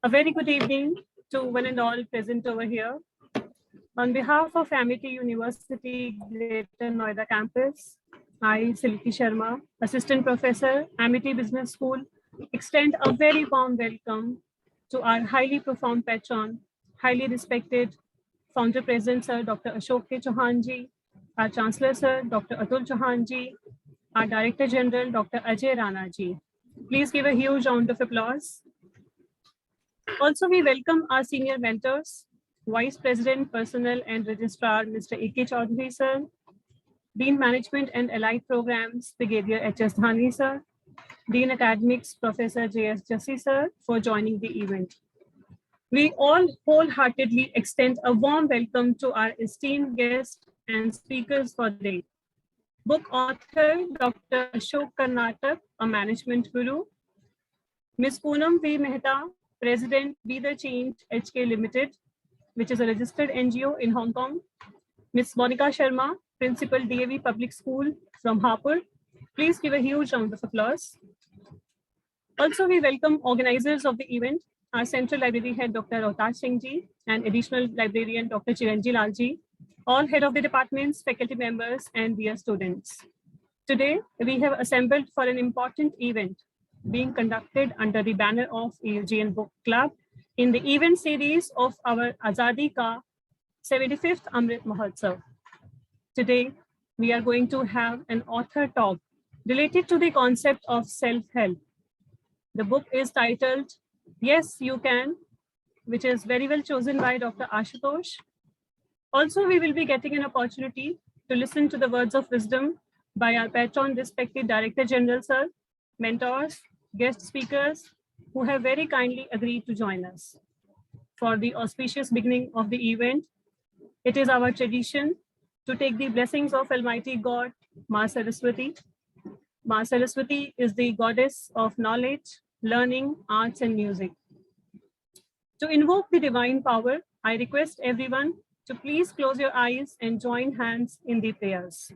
A very good evening to one and all present over here. On behalf of Amity University, Greater Noida campus, I, Silki Sharma, Assistant Professor, Amity Business School, extend a very warm welcome to our highly profound patron, highly respected founder president, Sir Dr. Ashok K. Chauhan ji, our Chancellor, Sir Dr. Atul Chauhan ji, our Director General, Dr. Ajay Rana ji. Please give a huge round of applause. Also, we welcome our senior mentors, Vice President, Personnel and Registrar, Mr. A.K. Chaudhary, sir, Dean Management and Allied Programs, Brigadier H.S. Dhani, sir, Dean Academics, Professor J.S. Jassi, sir, for joining the event. We all wholeheartedly extend a warm welcome to our esteemed guests and speakers for the day. Book author, Dr. Ashok Karnatak, a management guru, Ms. Poonam V. Mehta, President, Be the Change HK Limited, which is a registered NGO in Hong Kong. Ms. Monica Sharma, Principal DAV Public School from Harper. Please give a huge round of applause. Also, we welcome organizers of the event, our Central Library Head, Dr. Rohtaj Singh ji, and Additional Librarian, Dr. Chiranji Lal ji, all head of the departments, faculty members, and dear students. Today, we have assembled for an important event being conducted under the banner of AUGN Book Club in the event series of our Azadi Ka 75th Amrit Mahotsav. Today, we are going to have an author talk related to the concept of self-help. The book is titled, Yes, You Can, which is very well chosen by Dr. Ashutosh. Also, we will be getting an opportunity to listen to the words of wisdom by our patron, respected Director General, sir, mentors, guest speakers, who have very kindly agreed to join us. For the auspicious beginning of the event, it is our tradition to take the blessings of Almighty God, Ma Saraswati. Ma Saraswati is the goddess of knowledge, learning, arts, and music. To invoke the divine power, I request everyone to please close your eyes and join hands in the prayers.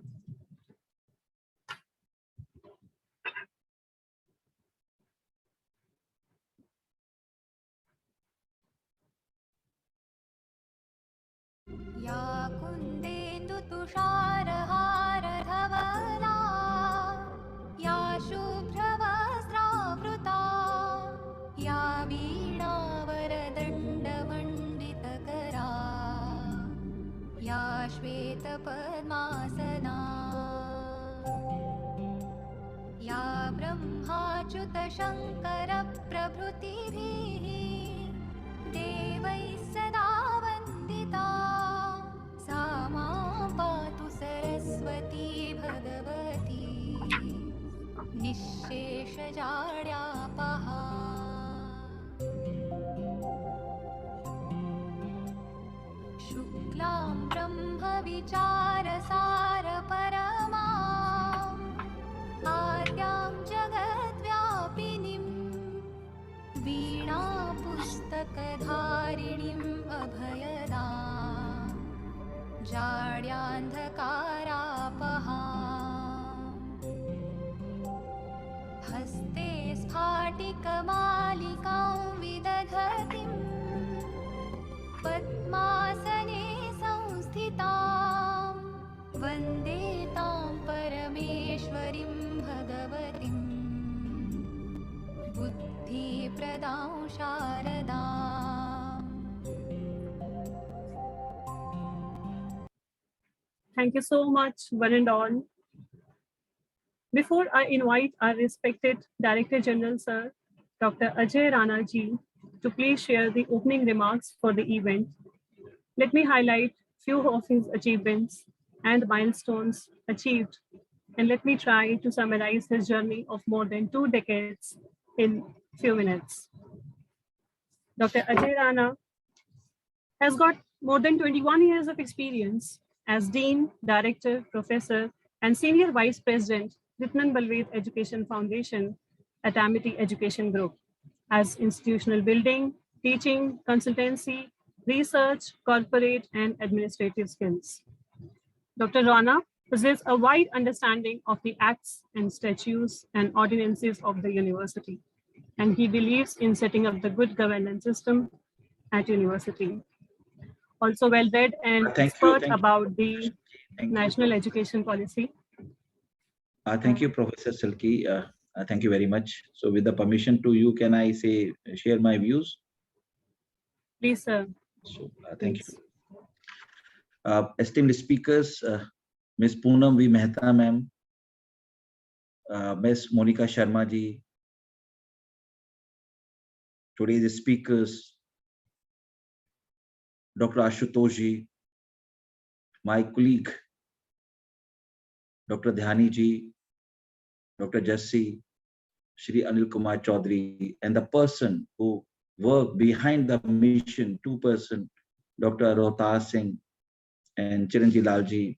या कुन्देन्दु तुषारहार धवला या शुभ्रवस्त्रावृता या वीणावरदण्डमण्डितकरा या श्वेतपद्मासना या ब्रह्माच्युतशङ्करप्रभृतिभिः देवैः सदा वन्दिता सा मां पातु सरस्वती भगवती निःशेषजाड्यापहा शुक्लां ब्रह्मविचारसारपरमाम् आद्यां जगद्व्यापिनीं वीणापुस्तकधारिणीम् अभयदां जाड्यान्धकारापहाम् हस्ते स्फाटिकमालिकां विदधतीं पद्मासने संस्थितां वन्दे तां परमेश्वरीं भगवतीं बुद्धिप्रदां शारदाम्. Thank you so much, one and all. Before I invite our respected Director General, Sir, Dr. Ajay Rana ji, to please share the opening remarks for the event, let me highlight few of his achievements and milestones achieved, and let me try to summarize his journey of more than 2 decades in few minutes. Dr. Ajay Rana has got more than 21 years of experience as Dean, Director, Professor, and Senior Vice President, Ritnan Balved Education Foundation at Amity Education Group, as institutional building, teaching, consultancy, research, corporate, and administrative skills. Dr. Rana possesses a wide understanding of the acts and statutes and ordinances of the university, and he believes in setting up the good governance system at university. Also well-read and expert Thank about you, the thank you, national education policy. thank you, Professor Silky. Thank you very much. So, with the permission to you, can I say share my views? Please, sir. So, thank you. Please. Esteemed speakers, Ms. Poonam V. Mehta, ma'am, Ms. Monica Sharma ji, today's speakers, Dr. Ashutosh ji, my colleague, Dr. Dhyani ji, Dr. Jassi, Shri Anil Kumar Chaudhary, and the person who worked behind the mission, two-person, Dr. Rohtas Singh and Chiranjeev Lalji,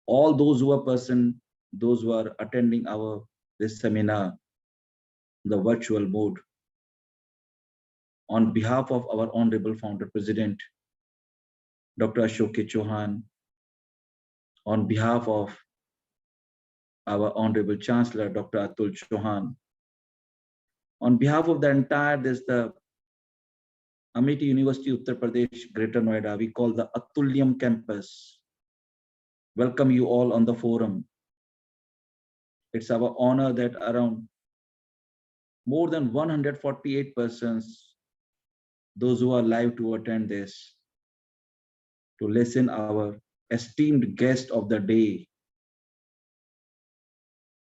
all those who are present, those who are attending this seminar, the virtual mode, on behalf of our Honorable Founder President, Dr. Ashok K. Chauhan, on behalf of our Honorable Chancellor, Dr. Atul Chauhan, on behalf of the entire, the Amrit University, Uttar Pradesh, Greater Noida, we call the Atulyam campus. Welcome you all on the forum. It's our honor that around more than 148 persons, those who are live to attend this, to listen our esteemed guest of the day,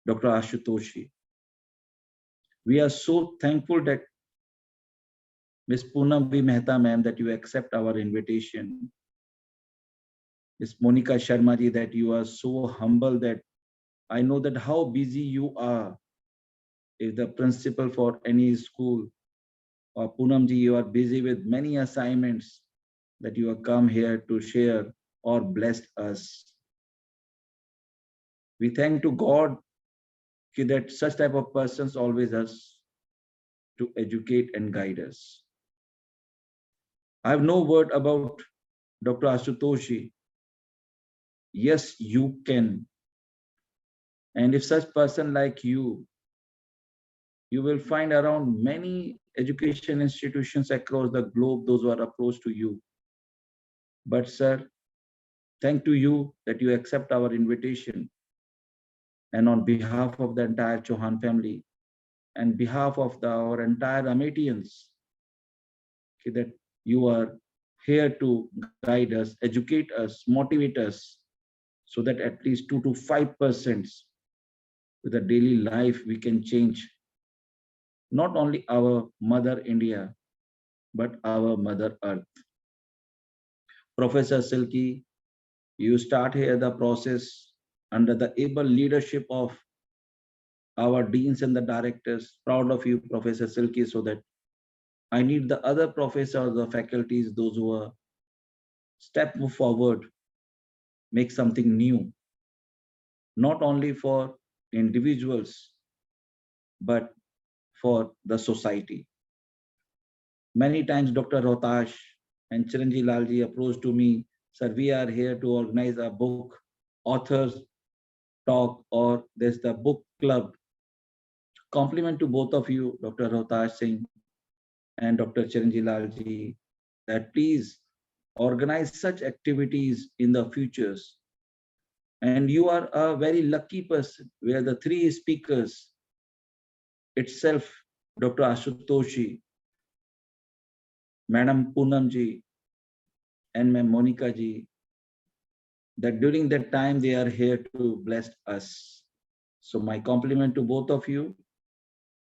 Dr. Ashutosh. We are so thankful that Ms. Poonam V. Mehta, ma'am, that you accept our invitation. Ms. Monica Sharma ji, that you are so humble that I know that how busy you are. If the principal for any school, or Poonam ji, you are busy with many assignments, that you have come here to share or bless us. We thank to God that such type of persons always us to educate and guide us. I have no word about Dr. Ashutosh. Yes, you can. And if such person like you will find around many education institutions across the globe, those who are approached to you. But sir, thank to you that you accept our invitation. And on behalf of the entire Chauhan family, and behalf of our entire Amritians, that you are here to guide us, educate us, motivate us, so that at least 2 to 5% with the daily life we can change not only our Mother India, but our Mother Earth. Professor Silky, you start here the process under the able leadership of our deans and the directors. Proud of you, Professor Silky, so that I need the other professors, the faculties, those who are step forward, make something new, not only for individuals, but for the society. Many times Dr. Rohtas and Chiranjeev Lalji approached to me, sir, we are here to organize a book authors talk, or there's the book club. Compliment to both of you, Dr. Rohtas Singh and Dr. Chiranjeev Lalji, that please organize such activities in the futures. And you are a very lucky person where the three speakers itself, Dr. Ashutosh, Madam Poonam ji, and Ma'am Monica ji, that during that time they are here to bless us. So my compliment to both of you,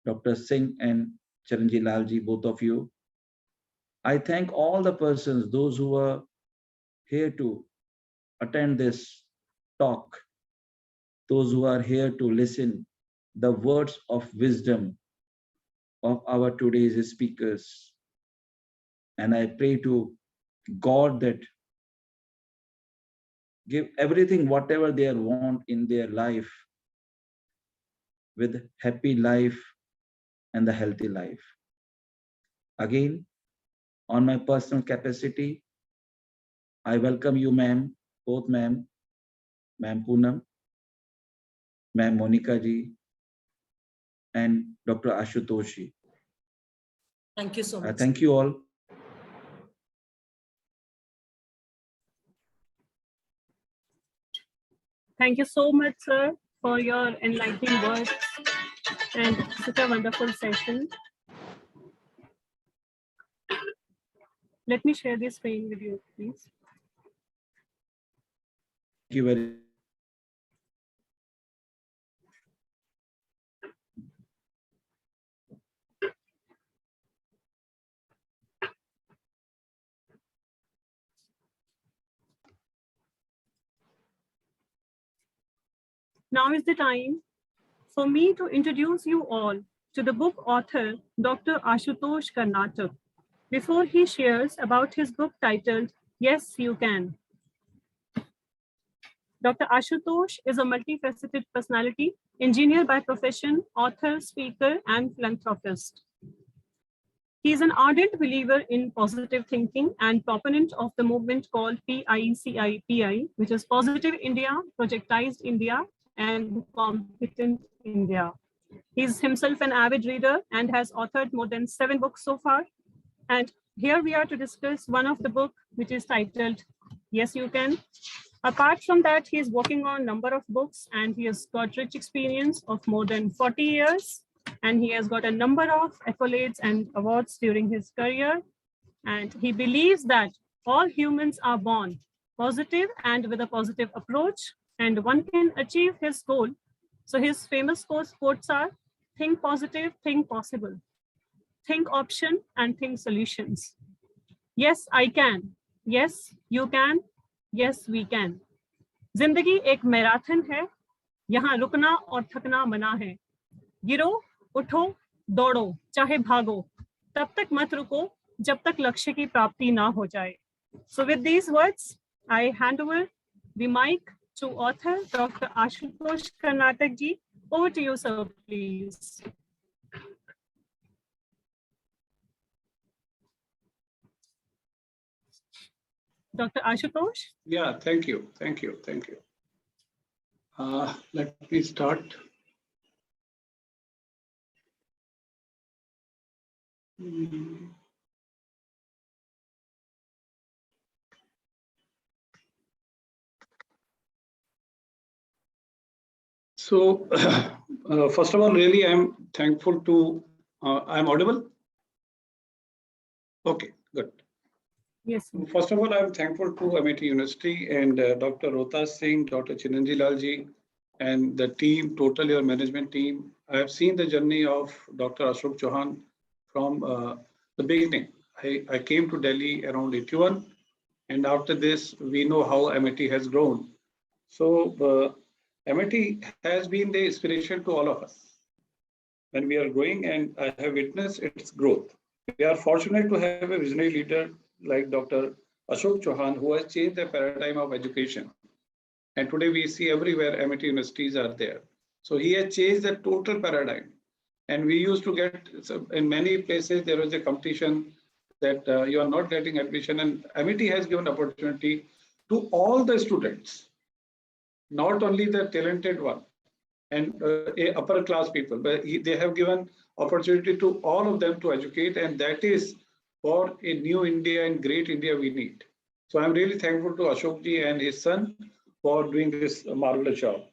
Dr. Singh and Chiranjeev Lalji, both of you. I thank all the persons, those who are here to attend this talk, those who are here to listen the words of wisdom of our today's speakers. And I pray to God that give everything whatever they want in their life with happy life and the healthy life. Again, on my personal capacity, I welcome you, ma'am, both ma'am Poonam, ma'am Monica ji, and Dr. Ashutosh. Thank you so much. Thank you all. Thank you so much, sir, for your enlightening words and such a wonderful session. Let me share this screen with you, please. Thank you very much. Now is the time for me to introduce you all to the book author, Dr. Ashutosh Karnatak, before he shares about his book titled, Yes, You Can. Dr. Ashutosh is a multifaceted personality, engineer by profession, author, speaker, and philanthropist. He is an ardent believer in positive thinking and proponent of the movement called PICIPI, which is Positive India, Projectized India, and Competent India. He is himself an avid reader and has authored more than 7 books so far. And here we are to discuss one of the book, which is titled, Yes, You Can. Apart from that, he is working on a number of books and he has got rich experience of more than 40 years. And he has got a number of accolades and awards during his career. And he believes that all humans are born positive and with a positive approach, and one can achieve his goal. So his famous quotes are, think positive, think possible, think option, and think solutions. Yes, I can. Yes, you can. Yes, we can. जिंदगी एक marathon है, यहाँ रुकना और थकना मना है. गिरो, उठो, दौड़ो, चाहे भागो, तब तक मत रुको जब तक लक्ष्य की प्राप्ति ना हो जाए. So with these words, I hand over the mic to author Dr. Ashutosh Karnatak ji. Over to you, sir, please. Dr. Ashutosh? Yeah, thank you. Let me start. So, first of all, really, I'm thankful to, I'm audible? Okay, good. Yes. First of all, I'm thankful to Amrit University and Dr. Rohtas Singh, Dr. Chiranjit Lalji, and the team, total your management team. I have seen the journey of Dr. Ashok Chauhan from the beginning. I came to Delhi around 81, and after this, we know how Amrit has grown. So, Amrit has been the inspiration to all of us when we are growing, and I have witnessed its growth. We are fortunate to have a visionary leader like Dr. Ashok Chauhan, who has changed the paradigm of education. And today we see everywhere Amrit universities are there. So he has changed the total paradigm. And we used to get, in many places, there was a competition that you are not getting admission. And Amrit has given opportunity to all the students, not only the talented one and upper class people, but they have given opportunity to all of them to educate. And that is for a new India and great India we need. So I'm really thankful to Ashok ji and his son for doing this marvelous job.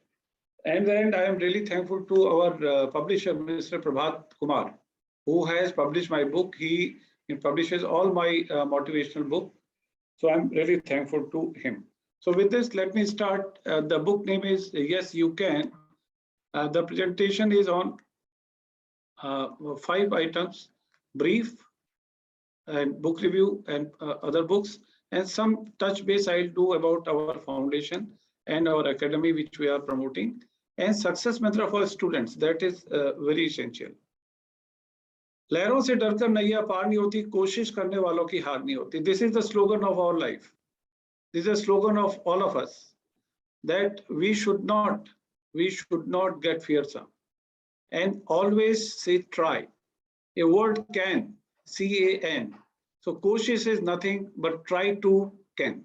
And then I am really thankful to our publisher, Mr. Prabhat Kumar, who has published my book. He publishes all my motivational book. So I'm really thankful to him. So with this, let me start. The book name is Yes, You Can. The presentation is on 5 items: brief, and book review and other books, and some touch base I'll do about our foundation and our academy, which we are promoting, and success mantra for students. That is very essential. लहरों से डरकर नैया पार नहीं होती, कोशिश करने वालों की हार नहीं होती. This is the slogan of our life. This is a slogan of all of us, that we should not get fearsome and always say try. A word can, C-A-N. So koshish is nothing but try to can.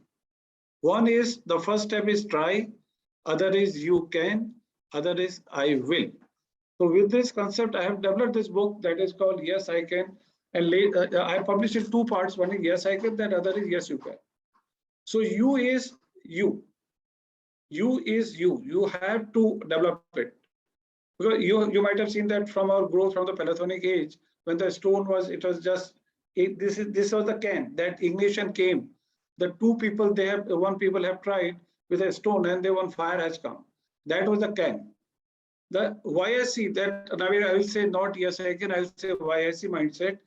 One is, the first step is try, other is you can, other is I will. So with this concept, I have developed this book that is called Yes, I Can. And I published it 2 parts. One is Yes, I Can, that other is Yes, You Can. So you is you. You is you. You have to develop it. Because you might have seen that from our growth from the Paleolithic age, when the stone was, it was just, this was the can, that ignition came. The 2 people, one people have tried with a stone and then one fire has come. That was the can. The YSC, that now I will say not yes, I can, I will say YSC mindset.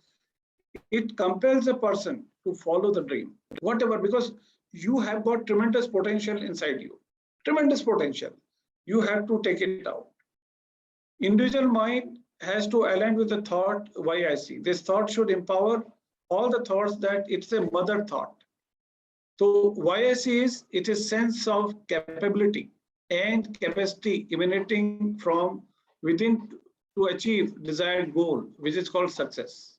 It compels a person to follow the dream, whatever, because you have got tremendous potential inside you. Tremendous potential. You have to take it out. Individual mind has to align with the thought YIC. This thought should empower all the thoughts that it's a mother thought. So YIC is, it is sense of capability and capacity emanating from within to achieve desired goal, which is called success.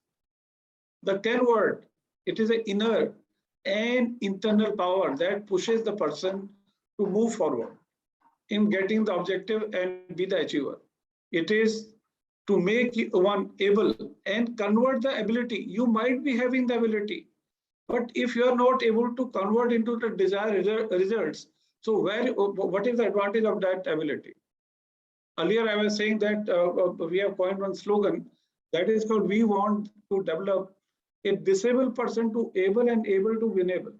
The Ken word, it is an inner and internal power that pushes the person to move forward in getting the objective and be the achiever. It is to make one able and convert the ability. You might be having the ability, but if you are not able to convert into the desired results, so what is the advantage of that ability? Earlier, I was saying that we have coined one slogan that is called, we want to develop a disabled person to able and able to enable.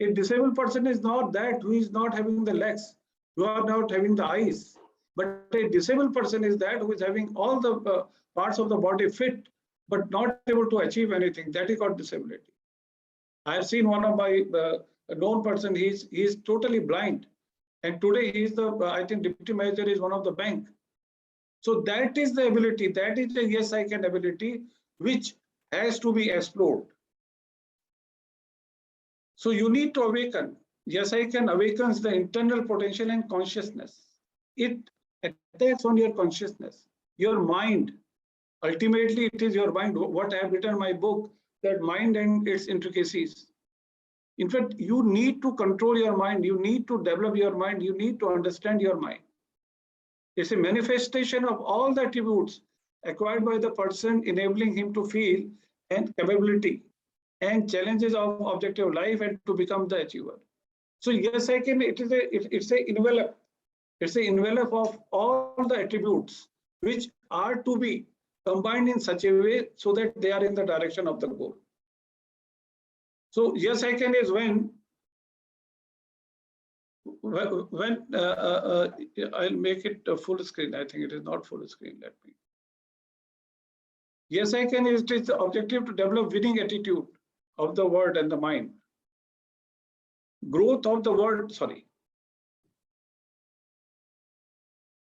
A disabled person is not that who is not having the legs, who are not having the eyes. But a disabled person is that who is having all the parts of the body fit, but not able to achieve anything. That is called disability. I have seen one of my known person, he is totally blind. And today he is the, I think deputy manager is one of the bank. So that is the ability, that is the yes, I can ability, which has to be explored. So you need to awaken. Yes, I can awakens the internal potential and consciousness. It attacks on your consciousness, your mind. Ultimately, it is your mind. What I have written in my book, that mind and its intricacies. In fact, you need to control your mind. You need to develop your mind. You need to understand your mind. It's a manifestation of all the attributes acquired by the person, enabling him to feel and capability and challenges of objective life and to become the achiever. So yes, I can. It's a envelope. It's an envelope of all the attributes which are to be combined in such a way so that they are in the direction of the goal. So yes, I can is when I'll make it a full screen. I think it is not full screen. Let me. Yes, I can is the objective to develop winning attitude of the word and the mind. Growth of the word, sorry.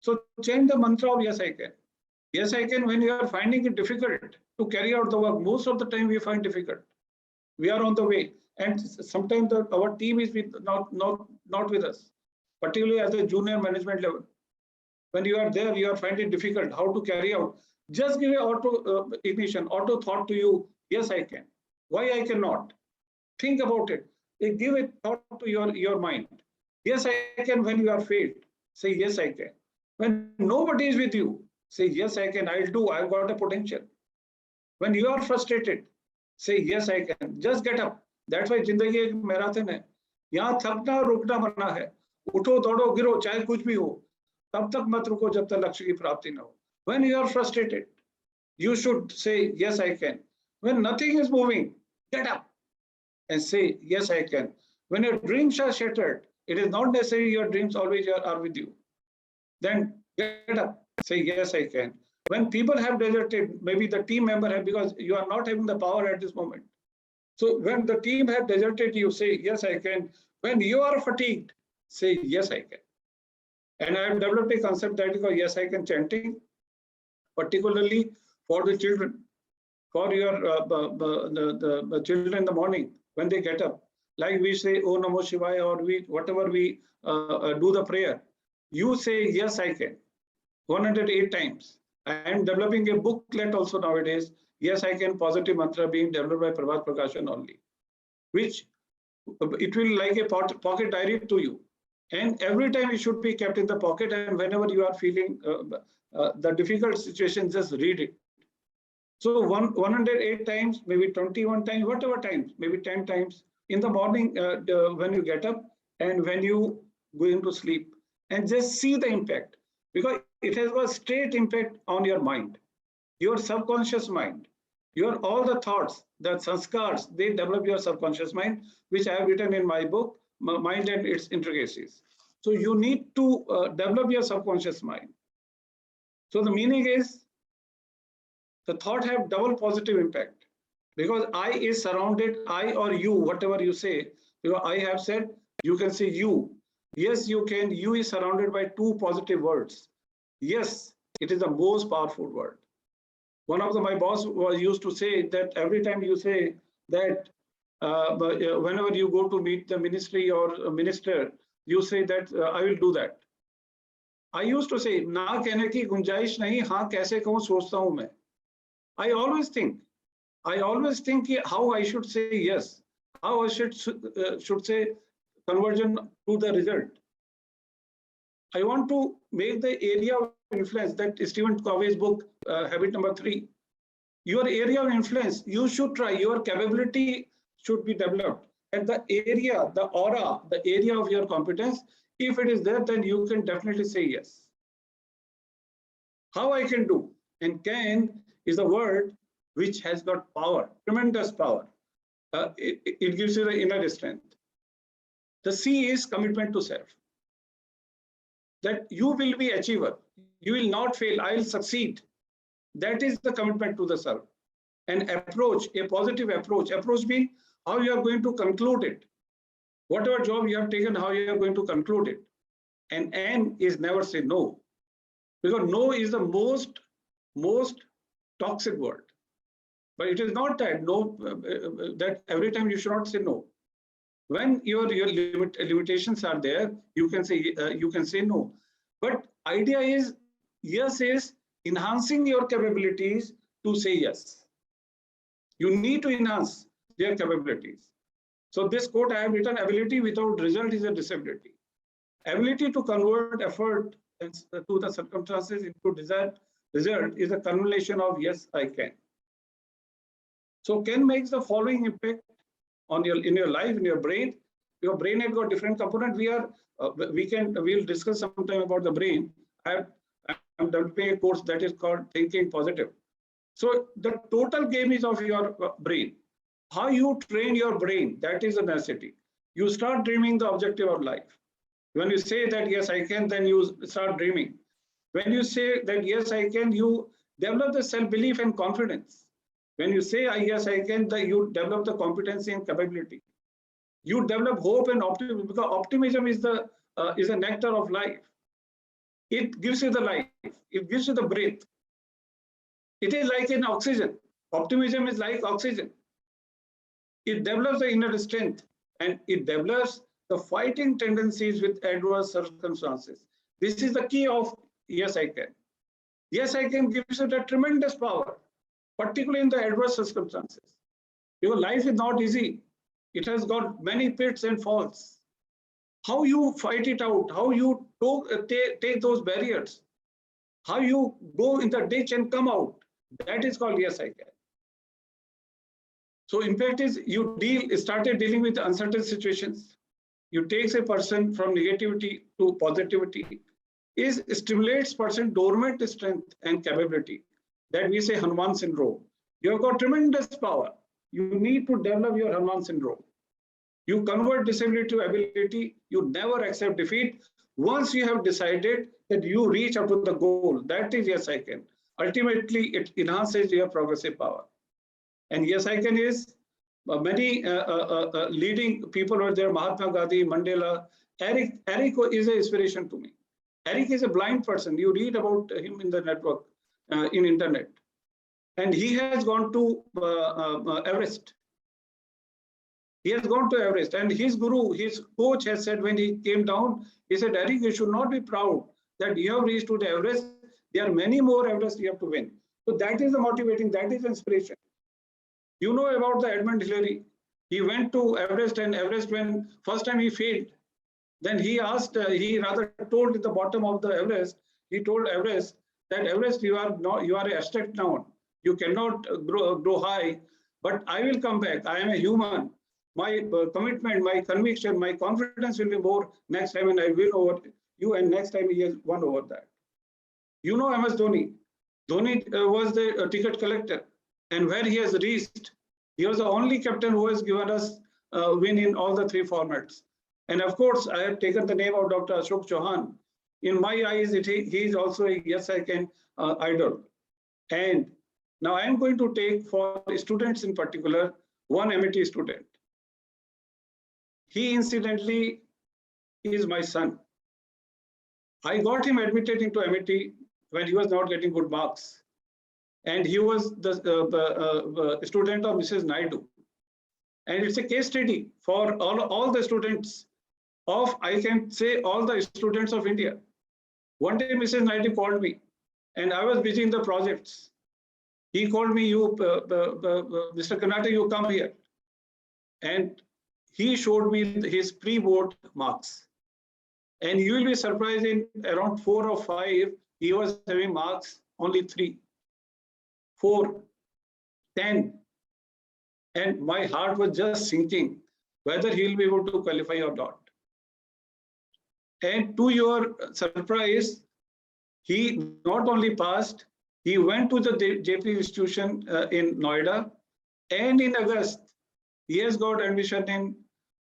So change the mantra of yes, I can. Yes, I can when you are finding it difficult to carry out the work. Most of the time we find difficult. We are on the way. And sometimes our team is not with us, particularly at the junior management level. When you are there, you are finding it difficult how to carry out. Just give an auto ignition, auto thought to you, yes, I can. Why I cannot? Think about it. Give a thought to your mind. Yes, I can when you are failed. Say, yes, I can. When nobody is with you, say, yes, I can. I'll do. I've got a potential. When you are frustrated, say, yes, I can. Just get up. That's why जिंदगी एक marathon है. यहाँ थकना रुकना मना है. उठो दौड़ो गिरो चाहे कुछ भी हो. तब तक मत रुको जब तक लक्ष्य की प्राप्ति न हो. When you are frustrated, you should say, yes, I can. When nothing is moving, get up and say, yes, I can. When your dreams are shattered, it is not necessary your dreams always are with you. Then get up, say, yes, I can. When people have deserted, maybe the team member have, because you are not having the power at this moment. So when the team have deserted you, say, yes, I can. When you are fatigued, say, yes, I can. And I have developed a concept that is called yes, I can chanting, particularly for the children, for your the children in the morning when they get up. Like we say, Oh Namo Shivaya, or whatever we do the prayer. You say, yes, I can, 108 times. I am developing a booklet also nowadays. Yes, I can, positive mantra being developed by Prabhat Prakashan only, which it will like a pocket diary to you. And every time it should be kept in the pocket. And whenever you are feeling the difficult situation, just read it. So 108 times, maybe 21 times, whatever times, maybe 10 times in the morning when you get up and when you go into sleep, and just see the impact, because it has got straight impact on your mind, your subconscious mind, your all the thoughts, the sanskars, they develop your subconscious mind, which I have written in my book, Mind and Its Intricacies. So you need to develop your subconscious mind. So the meaning is, the thought have double positive impact, because I is surrounded, I or you, whatever you say, because I have said, you can say you. Yes, you can. You is surrounded by two positive words. Yes, it is the most powerful word. One of my boss was used to say that every time you say that, whenever you go to meet the ministry or a minister, you say that I will do that. I used to say, ना कहने की गुंजाइश नहीं, हाँ कैसे कहूँ सोचता हूँ मैं. I always think how I should say yes, how I should say conversion to the result. I want to make the area of influence, that Stephen Covey's book, habit number 3. Your area of influence, you should try, your capability should be developed. And the area, the aura, the area of your competence, if it is there, then you can definitely say yes. How I can do? And can is a word which has got power, tremendous power. It gives you the inner strength. The C is commitment to self. That you will be achiever. You will not fail. I will succeed. That is the commitment to the self. An approach, a positive approach. Approach means how you are going to conclude it. Whatever job you have taken, how you are going to conclude it. And N is never say no. Because no is the most toxic word. But it is not that no, that every time you should not say no. When your limitations are there, you can say no. But idea is, yes is enhancing your capabilities to say yes. You need to enhance their capabilities. So this quote I have written, ability without result is a disability. Ability to convert effort to the circumstances into desired result is a culmination of yes, I can. So can makes the following impact on in your life, in your brain. Your brain has got different components. We'll discuss sometime about the brain. I'm developing a course that is called Thinking Positive. So the total game is of your brain. How you train your brain, that is a necessity. You start dreaming the objective of life. When you say that yes, I can, then you start dreaming. When you say that yes, I can, you develop the self-belief and confidence. When you say yes, I can, you develop the competency and capability. You develop hope and optimism, because optimism is the nectar of life. It gives you the life. It gives you the breath. It is like an oxygen. Optimism is like oxygen. It develops the inner strength, and it develops the fighting tendencies with adverse circumstances. This is the key of yes, I can. Yes, I can gives you the tremendous power, particularly in the adverse circumstances. Your life is not easy. It has got many pits and falls. How you fight it out, how you take those barriers, how you go in the ditch and come out, that is called yes, I can. So impact is you started dealing with uncertain situations. You take a person from negativity to positivity. It stimulates person dormant strength and capability. That we say Hanuman syndrome. You have got tremendous power. You need to develop your Hanuman syndrome. You convert disability to ability. You never accept defeat. Once you have decided that you reach up to the goal, that is yes, I can. Ultimately, it enhances your progressive power. And yes, I can is many leading people were there, Mahatma Gandhi, Mandela. Eric is an inspiration to me. Eric is a blind person. You read about him in the network, in internet. And he has gone to Everest. He has gone to Everest, and his guru, his coach has said when he came down, he said, Eric, you should not be proud that you have reached to the Everest. There are many more Everest you have to win. So that is the motivating, that is inspiration. You know about the Edmund Hillary. He went to Everest, and Everest, when first time he failed, then he asked, he rather told at the bottom of the Everest, he told Everest that Everest, you are a abstract noun. You cannot grow high, but I will come back. I am a human. My commitment, my conviction, my confidence will be more next time, and I will over you, and next time he has won over that. You know MS Dhoni. Dhoni was the ticket collector, and where he has reached, he was the only captain who has given us win in all the 3 formats. And of course, I have taken the name of Dr. Ashok Chauhan. In my eyes, he is also a yes I can idol. And now I am going to take for students in particular, one MIT student. He incidentally is my son. I got him admitted into MIT when he was not getting good marks. And he was the student of Mrs. Naidu. And it's a case study for all the students of, I can say, all the students of India. One day, Mrs. Naidu called me, and I was busy in the projects. He called me, Mr. Karnatak, you come here. And he showed me his pre-board marks. And you will be surprised, in around 4 or 5, he was having marks only 3, 4, 10. And my heart was just sinking whether he'll be able to qualify or not. And to your surprise, he not only passed, he went to the JP institution in Noida, and in August, he has got admission in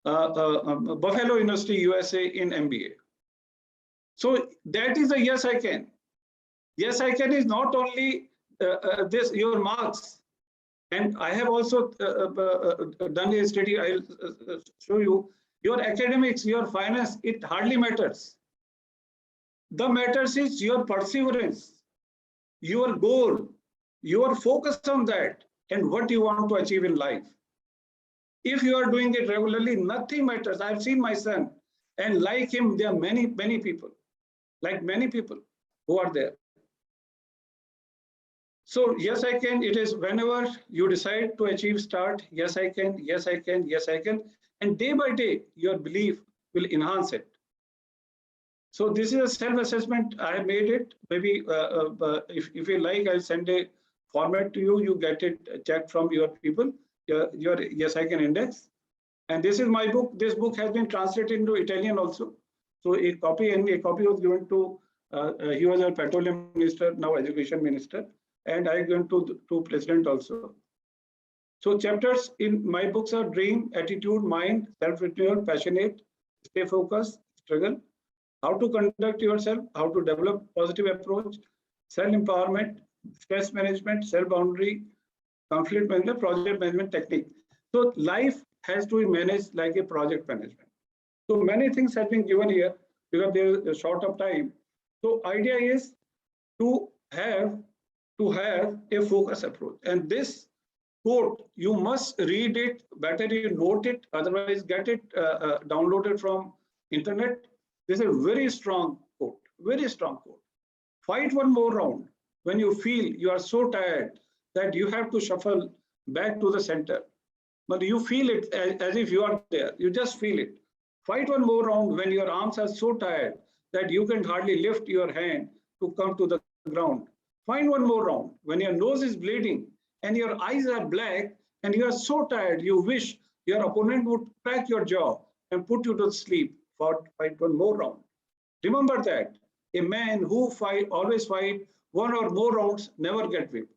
Buffalo University, USA in MBA. So that is a yes I can. Yes I can is not only your marks, and I have also done a study. I'll show you. Your academics, your finance, it hardly matters. The matters is your perseverance, your goal, your focus on that, and what you want to achieve in life. If you are doing it regularly, nothing matters. I've seen my son, and like him, there are many people, like many people who are there. So yes, I can. It is whenever you decide to achieve, start. Yes, I can. Yes, I can. Yes, I can. And day by day, your belief will enhance it. So this is a self-assessment. I have made it. Maybe if you like, I'll send a format to you. You get it checked from your people. Your Yes, I Can index. And this is my book. This book has been translated into Italian also. So a copy was given to. He was our petroleum minister, now education minister, and I given to president also. So chapters in my books are dream, attitude, mind, self-renewal, passionate, stay focused, struggle, how to conduct yourself, how to develop positive approach, self-empowerment, stress management, self-boundary, conflict management, project management technique. So life has to be managed like a project management. So many things have been given here because there is a short of time. So idea is to have a focus approach. And this quote, you must read it, better you note it, otherwise get it downloaded from internet. This is a very strong quote, very strong quote. Fight one more round when you feel you are so tired that you have to shuffle back to the center. But you feel it as if you are there, you just feel it. Fight one more round when your arms are so tired that you can hardly lift your hand to come to the ground. Find one more round when your nose is bleeding and your eyes are black and you are so tired you wish your opponent would crack your jaw and put you to sleep. Fight one more round. Remember that a man who always fight one or more rounds never get whipped.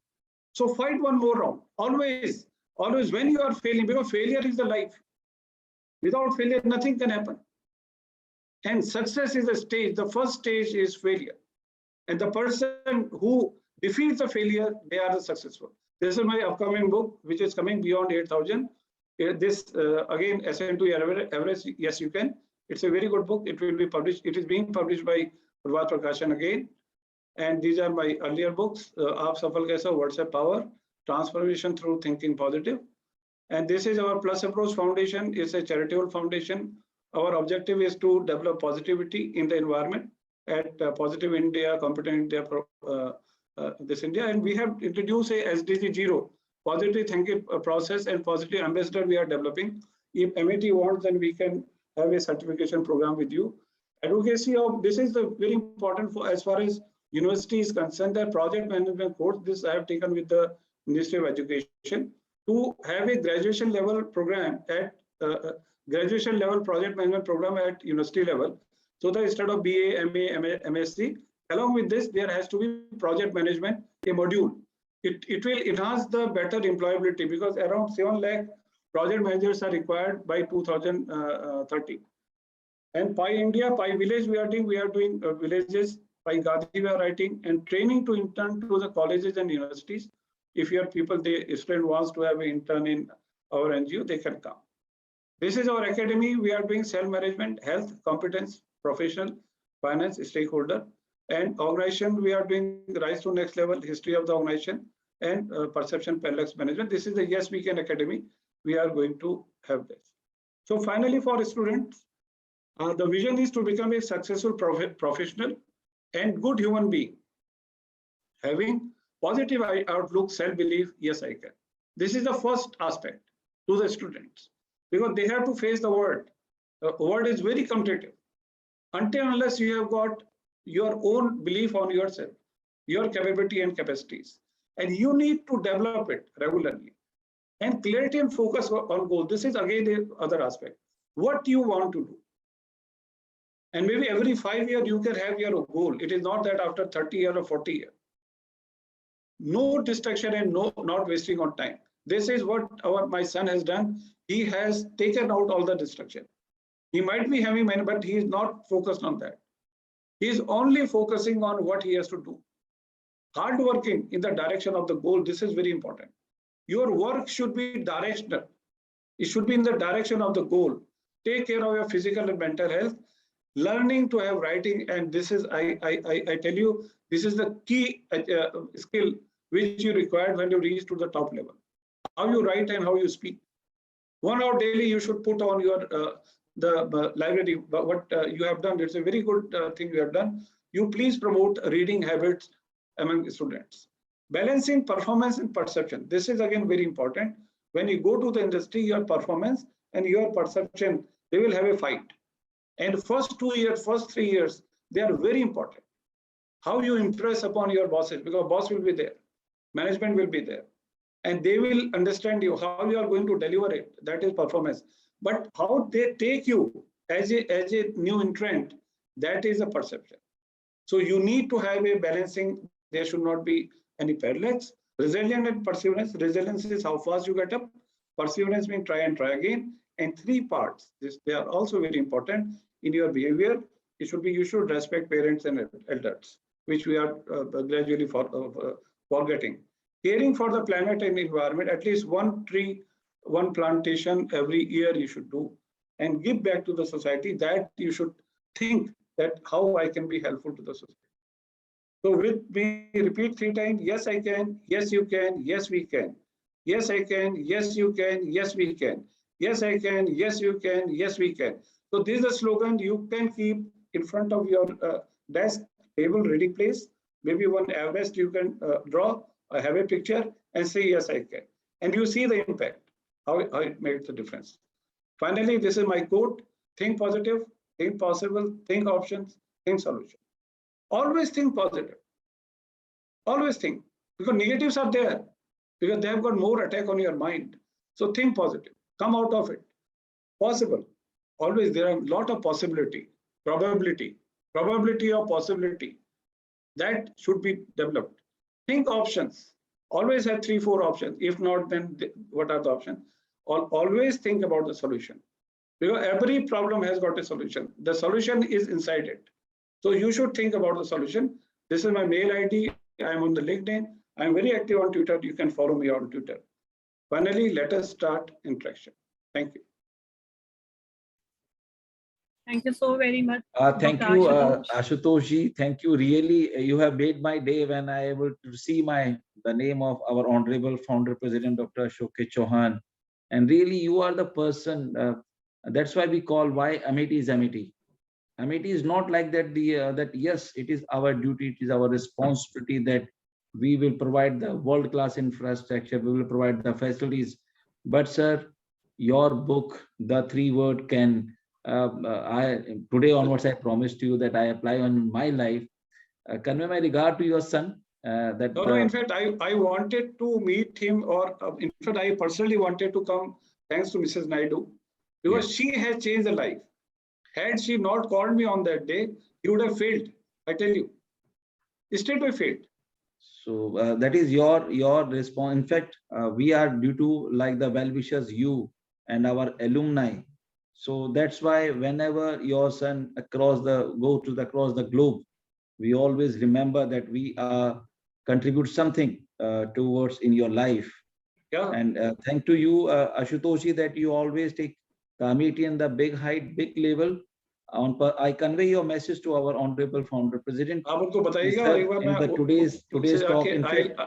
So fight one more round. Always when you are failing, because failure is the life. Without failure, nothing can happen. And success is a stage. The first stage is failure. And the person who defeats the failure, they are the successful. This is my upcoming book, which is coming beyond 8,000. This, again, Ascent to Everest, yes, you can. It's a very good book. It will be published. It is being published by Purvat Prakashan again. And these are my earlier books. Aap Safal Kaisa, WhatsApp Power, Transformation Through Thinking Positive. And this is our Plus Approach Foundation. It's a charitable foundation. Our objective is to develop positivity in the environment at Positive India, Competent India, this India. And we have introduced a SDG 0, positive thinking process and positive ambassador we are developing. If MIT wants, then we can have a certification program with you. Advocacy of this is very important for as far as university is concerned, the project management course, this I have taken with the Ministry of Education, to have a graduation level program at graduation level project management program at university level. So that instead of BA, MA, MSc, along with this, there has to be project management, a module. It will enhance the better employability, because around 7 lakh project managers are required by 2030. And Pi India, Pi Village, we are doing villages, Pi Gadi we are writing, and training to intern to the colleges and universities. If your people, the student wants to have an intern in our NGO, they can come. This is our academy. We are doing self-management, health, competence, professional, finance, stakeholder, and organization. We are doing rise to next level, history of the organization, and perception parallax management. This is the Yes We Can Academy. We are going to have this. So finally, for students, the vision is to become a successful professional and good human being, having positive outlook, self-belief. Yes, I can. This is the first aspect to the students, because they have to face the world. The world is very competitive. Until unless you have got your own belief on yourself, your capability and capacities, and you need to develop it regularly. And clarity and focus on goals. This is again the other aspect. What you want to do. And maybe every 5 years you can have your goal. It is not that after 30 years or 40 years. No distraction and not wasting on time. This is what my son has done. He has taken out all the distraction. He might be having money, but he is not focused on that. He is only focusing on what he has to do. Hard working in the direction of the goal. This is very important. Your work should be directional. It should be in the direction of the goal. Take care of your physical and mental health. Learning to have writing, and this is, I tell you, this is the key skill which you require when you reach to the top level. How you write and how you speak. 1 hour daily you should put on your the library. What you have done, it's a very good thing you have done. You please promote reading habits among students. Balancing performance and perception. This is again very important. When you go to the industry, your performance and your perception, they will have a fight. And first 2 years, first 3 years, they are very important. How you impress upon your bosses, because boss will be there, management will be there, and they will understand you, how you are going to deliver it. That is performance. But how they take you as a new entrant, that is a perception. So you need to have a balancing. There should not be any parallax. Resilience and perseverance. Resilience is how fast you get up. Perseverance means try and try again. And 3 parts. They are also very important in your behavior. It should be, you should respect parents and elders, which we are gradually forgetting. Caring for the planet and environment, at least 1 tree, 1 plantation every year you should do, and give back to the society. That you should think that how I can be helpful to the society. So with me, repeat 3 times. Yes, I can. Yes, you can. Yes, we can. Yes, I can. Yes, you can. Yes, we can. Yes, I can. Yes, you can. Yes, we can. So this is a slogan you can keep in front of your desk, table, reading place. Maybe one Everest you can draw, have a picture and say, yes, I can. And you see the impact, how it makes the difference. Finally, this is my quote: think positive, think possible, think options, think solution. Always think positive. Always think, because negatives are there, because they have got more attack on your mind. So think positive, come out of it. Possible. Always there are a lot of possibility, probability of possibility. That should be developed. Think options. Always have 3-4 options. If not, then what are the options? Always think about the solution. Because every problem has got a solution. The solution is inside it. So you should think about the solution. This is my mail ID. I'm on the LinkedIn. I'm very active on Twitter. You can follow me on Twitter. Finally, let us start interaction. Thank you. Thank you so very much. Thank Dr. you, Ashutosh. Ashutosh ji. Thank you. Really, you have made my day when I able to see the name of our honorable founder president, Dr. Ashutosh Chauhan. And really, you are the person. That's why we call why Amity is Amity. Amity is not like that. That yes, it is our duty. It is our responsibility that we will provide the world-class infrastructure. We will provide the facilities. But sir, your book, the 3-word can. Today onwards, I promised you that I apply on my life. convey my regard to your son. That No, in fact, I wanted to meet him, or in fact, I personally wanted to come, thanks to Mrs. Naidu, because she has changed the life. Had she not called me on that day, he would have failed. I tell you, straight away failed. So that is your response. In fact, we are due to like the well-wishers, you and our alumni. So that's why whenever your son across the globe, we always remember that we contribute something towards in your life. Yeah. And thank to you, Ashutoshi, that you always take the Amity and the big height, big level. I convey your message to our honorable founder president. आप उनको बताइएगा, Sir, एक बार in मैं the today's talk, in fact,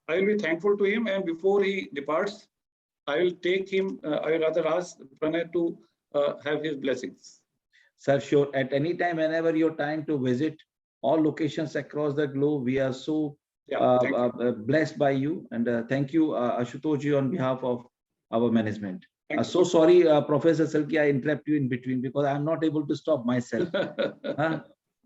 I will be thankful to him, and before he departs, I will take him. I will rather ask Pranay to have his blessings. Sir, sure. At any time, whenever your time to visit all locations across the globe, we are so blessed by you, and thank you, Ashutosh, on behalf of our management. So sorry, Professor Silky, I interrupt you in between because I'm not able to stop myself.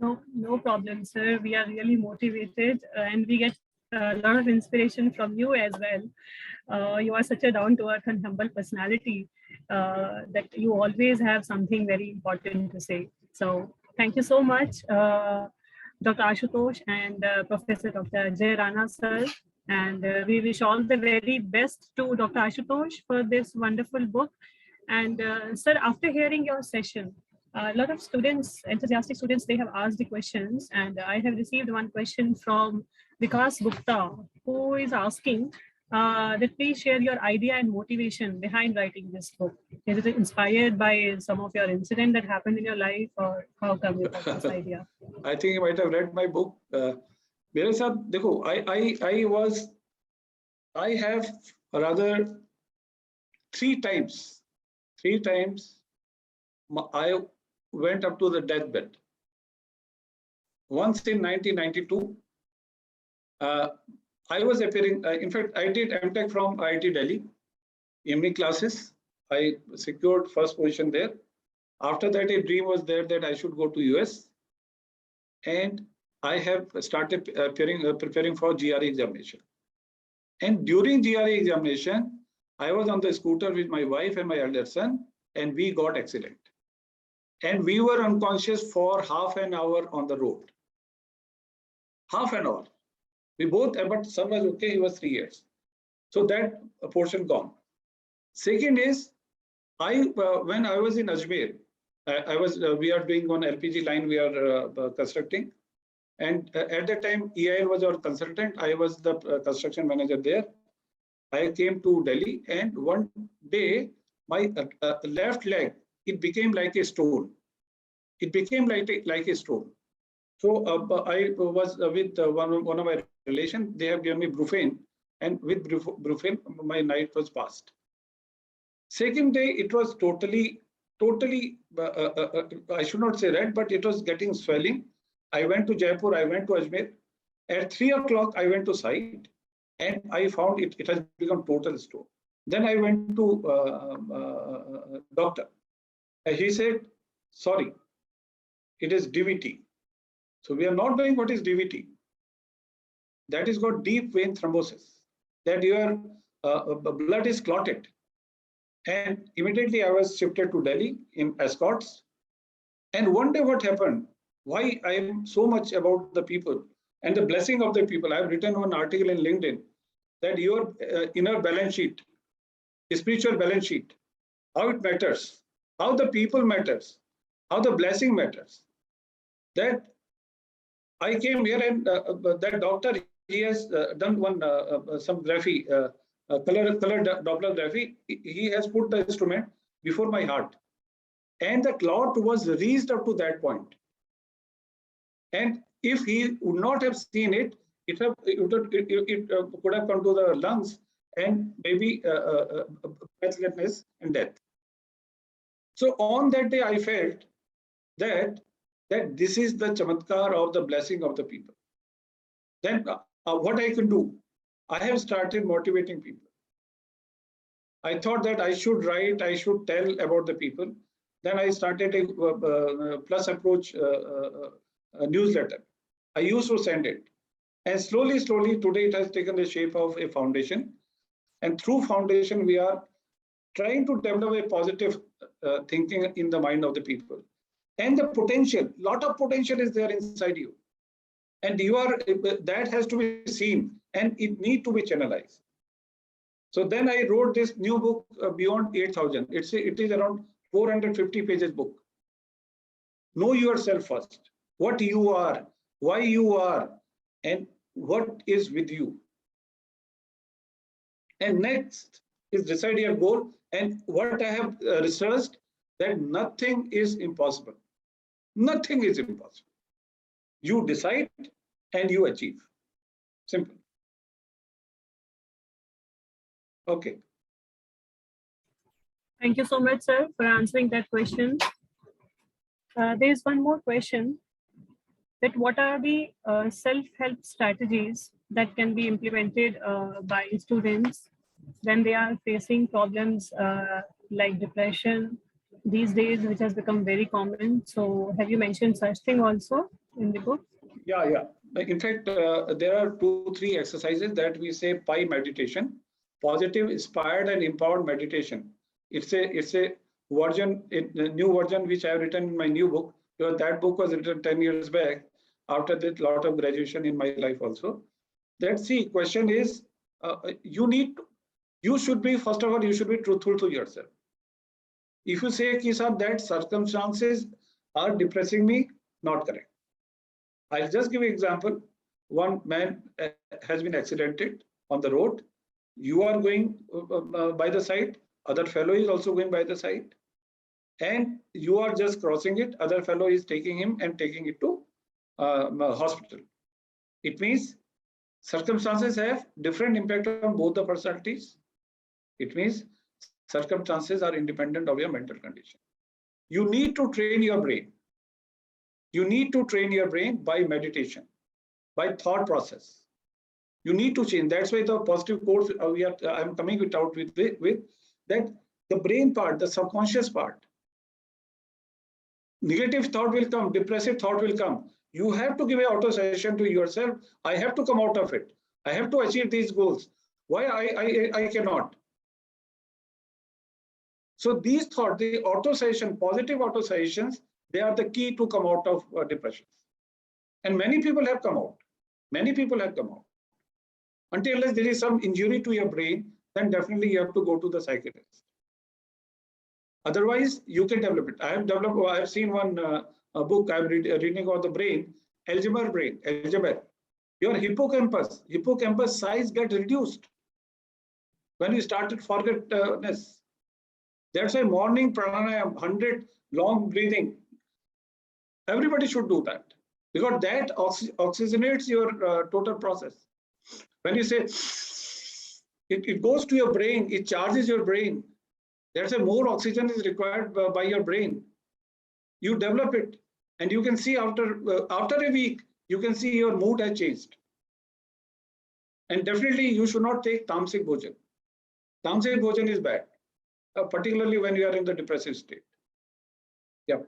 No problem, sir. We are really motivated and we get a lot of inspiration from you as well. You are such a down-to-earth and humble personality that you always have something very important to say. So thank you so much, Dr. Ashutosh and Professor Dr. Ajay Rana, sir. And we wish all the very best to Dr. Ashutosh for this wonderful book. And sir, after hearing your session, a lot of students, enthusiastic students, they have asked the questions, and I have received one question from Vikas Gupta, who is asking that please share your idea and motivation behind writing this book. Is it inspired by some of your incident that happened in your life, or how come you got this idea? I think you might have read my book. मेरे साथ देखो, I have rather three times I went up to the deathbed. Once in 1992, I was appearing. In fact, I did MTech from IIT Delhi, evening classes. I secured first position there. After that, a dream was there that I should go to US, and I have started preparing for GRE examination. And during GRE examination, I was on the scooter with my wife and my elder son, and we got accident. And we were unconscious for half an hour on the road. Half an hour. We both, but son was okay, he was 3 years. So that portion gone. Second is, when I was in Ajmer, we are doing on LPG line, we are constructing. And at that time, EIL was our consultant. I was the construction manager there. I came to Delhi, and one day, my left leg, it became like a stone. It became like a stone. So I was with one of my relations. They have given me Brufen, and with Brufen, my night was passed. Second day, it was totally, I should not say red, but it was getting swelling. I went to Jaipur, I went to Ajmer. At 3 o'clock, I went to site, and I found it has become total stone. Then I went to doctor. He said, sorry, it is DVT. So we are not knowing what is DVT. That is called deep vein thrombosis, that your blood is clotted. And immediately I was shifted to Delhi in escorts. And one day what happened, why I am so much about the people and the blessing of the people. I have written one article in LinkedIn that your inner balance sheet, spiritual balance sheet, how it matters, how the people matters, how the blessing matters. That I came here, and that doctor, he has done one some graphy, color Doppler graphy. He has put the instrument before my heart, and the clot was reached up to that point. And if he would not have seen it, it could have come to the lungs and maybe breathlessness and death. So on that day, I felt that this is the chamatkar of the blessing of the people. Then what I can do, I have started motivating people. I thought that I should write, I should tell about the people. Then I started a Plus Approach newsletter. I used to send it. And slowly, today it has taken the shape of a foundation. And through foundation, we are trying to develop a positive thinking in the mind of the people. And the potential, lot of potential is there inside you. And that has to be seen and it need to be channelized. So then I wrote this new book, Beyond 8,000. It is around 450 pages book. Know yourself first, what you are, why you are, and what is with you. And next is decide your goal. And what I have researched, that nothing is impossible. Nothing is impossible. You decide and you achieve. Simple. Okay. Thank you so much, sir, for answering that question. There is one more question. That what are the self-help strategies that can be implemented by students when they are facing problems like depression these days, which has become very common? So have you mentioned such thing also in the book? Yeah. In fact, there are 2-3 exercises that we say PI meditation, positive, inspired, and empowered meditation. It's a version, a new version which I have written in my new book. Because that book was written 10 years back. After that, lot of graduation in my life also. Let's see. Question is, you should be, first of all, you should be truthful to yourself. If you say, Kisab, that circumstances are depressing me, not correct. I'll just give you an example. One man has been accidented on the road. You are going by the side. Other fellow is also going by the side. And you are just crossing it. Other fellow is taking him and taking it to hospital. It means circumstances have different impact on both the personalities. It means circumstances are independent of your mental condition. You need to train your brain. You need to train your brain by meditation, by thought process. You need to change. That's why the positive course I'm coming out with that the brain part, the subconscious part. Negative thought will come, depressive thought will come. You have to give an auto suggestion to yourself. I have to come out of it. I have to achieve these goals. Why I cannot? So these thoughts, the auto suggestion, positive auto suggestions, they are the key to come out of depression. And many people have come out. Many people have come out. Until unless there is some injury to your brain, then definitely you have to go to the psychiatrist. Otherwise, you can develop it. I have seen one book I'm reading about the brain, Alzheimer's brain, Alzheimer. Your hippocampus size gets reduced when you started forgetfulness. That's why morning pranayama, 100 long breathing. Everybody should do that because that oxygenates your total process. When you say, it goes to your brain, it charges your brain. That's why more oxygen is required by your brain. You develop it, and you can see after a week, you can see your mood has changed. And definitely, you should not take tamasic bhojan. Tamasic bhojan is bad, particularly when you are in the depressive state. Yeah.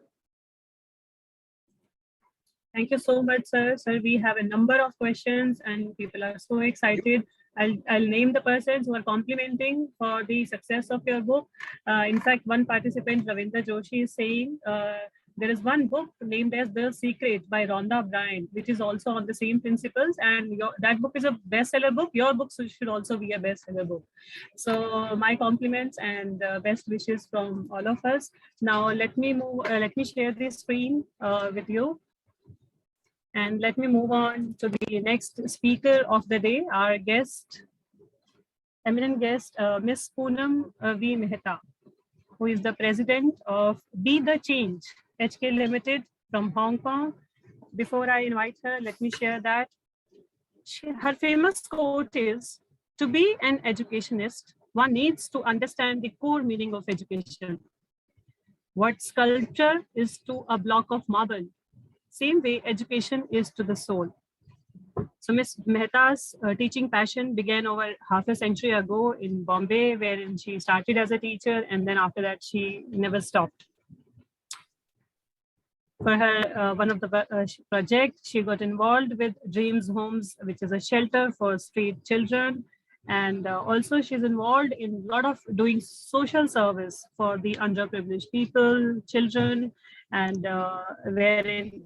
Thank you so much, sir. Sir, we have a number of questions, and people are so excited. I'll name the persons who are complimenting for the success of your book. In fact, one participant, Ravindra Joshi, is saying there is one book named as The Secret by Rhonda Byrne, which is also on the same principles. And that book is a bestseller book. Your book should also be a bestseller book. So my compliments and best wishes from all of us. Now let me share this screen with you. And let me move on to the next speaker of the day, our guest, eminent guest, Ms. Poonam V. Mehta, who is the president of Be the Change, HK Limited from Hong Kong. Before I invite her, let me share that her famous quote is, "To be an educationist, one needs to understand the core meaning of education. What sculpture is to a block of marble, same way education is to the soul." So Ms. Mehta's teaching passion began over half a century ago in Bombay, wherein she started as a teacher, and then after that she never stopped. For her, one of the projects, she got involved with Dreams Homes, which is a shelter for street children. And also she's involved in a lot of doing social service for the underprivileged people, children, and wherein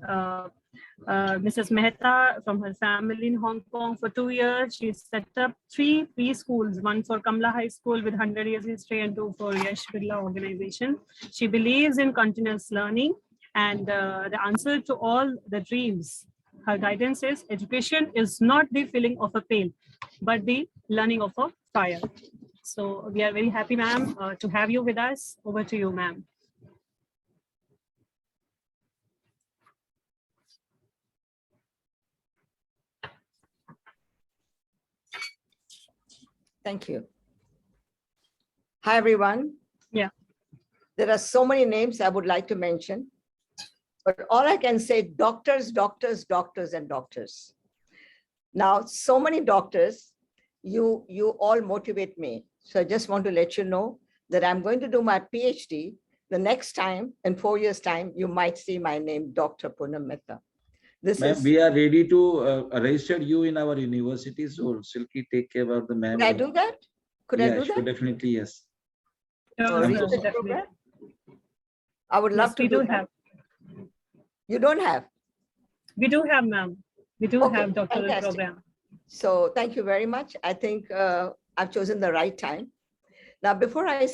Mrs. Mehta from her family in Hong Kong for 2 years, she set up 3 preschools, one for Kamla High School with 100 years history and 2 for Yash Birla organization. She believes in continuous learning and the answer to all the dreams. Her guidance is education is not the filling of a pail, but the learning of a fire. So we are very happy, ma'am, to have you with us. Over to you, ma'am. Thank you. Hi, everyone. Yeah. There are so many names I would like to mention, but all I can say, doctors, doctors, doctors, and doctors. Now, so many doctors, you all motivate me. So I just want to let you know that I'm going to do my PhD. The next time, in 4 years' time, you might see my name, Dr. Poonam Mehta. We are ready to register you in our university. So Silky, take care of the ma'am. Could I do that? Could I do sure, that? definitely, yes. Or research program? I would love to do that. You don't have? We do have, ma'am. We do Okay, have doctoral fantastic. program. So thank you very much. I think I've chosen the right time. Now, before I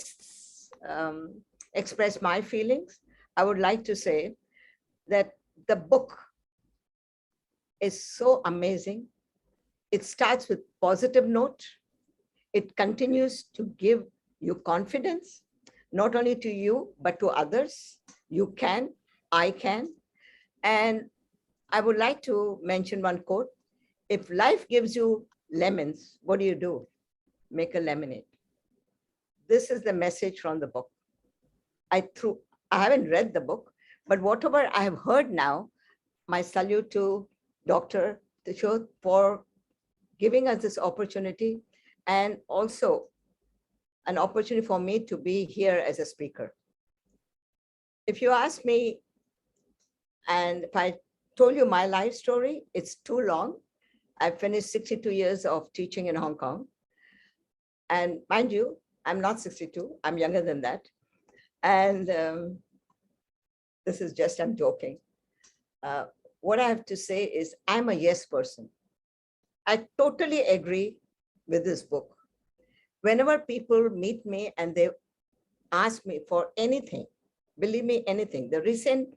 express my feelings, I would like to say that the book is so amazing. It starts with positive note. It continues to give you confidence, not only to you, but to others. You can, I can. And I would like to mention one quote. If life gives you lemons, what do? Make a lemonade. This is the message from the book. I haven't read the book, but whatever I have heard now, my salute to Dr. Ashok for giving us this opportunity and also an opportunity for me to be here as a speaker. If you ask me, and if I told you my life story, it's too long. I finished 62 years of teaching in Hong Kong. And mind you, I'm not 62, I'm younger than that. And this is just, I'm joking. What I have to say is I'm a yes person. I totally agree with this book. Whenever people meet me and they ask me for anything, believe me, anything. The recent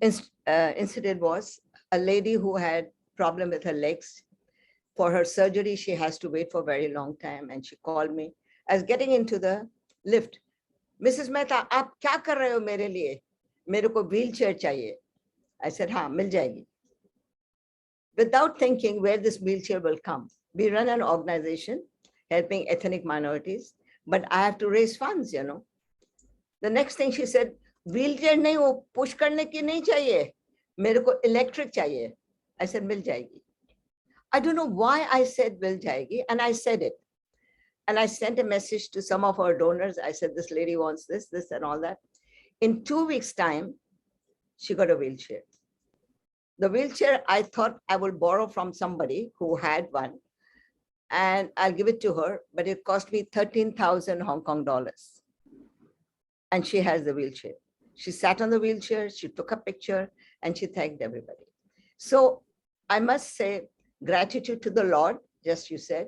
incident was a lady who had problem with her legs. For her surgery, she has to wait for a very long time. And she called me. I was getting into the lift. Mrs. Mehta, aap kya kar rahe ho mere liye? Mere ko wheelchair chahiye. I said, haan, mil jayegi. Without thinking where this wheelchair will come. We run an organization helping ethnic minorities, but I have to raise funds, you know. The next thing she said, wheelchair nahi ho, push karne ki nahi chahiye. Mere ko electric chahiye. I said, mil jayegi. I don't know why I said mil jayegi, and I said it. And I sent a message to some of our donors. I said, this lady wants this, this, and all that. In 2 weeks' time, she got a wheelchair. The wheelchair, I thought I will borrow from somebody who had one, and I'll give it to her, but it cost me 13,000 Hong Kong dollars. And she has the wheelchair. She sat on the wheelchair, she took a picture, and she thanked everybody. So I must say, gratitude to the Lord, just you said.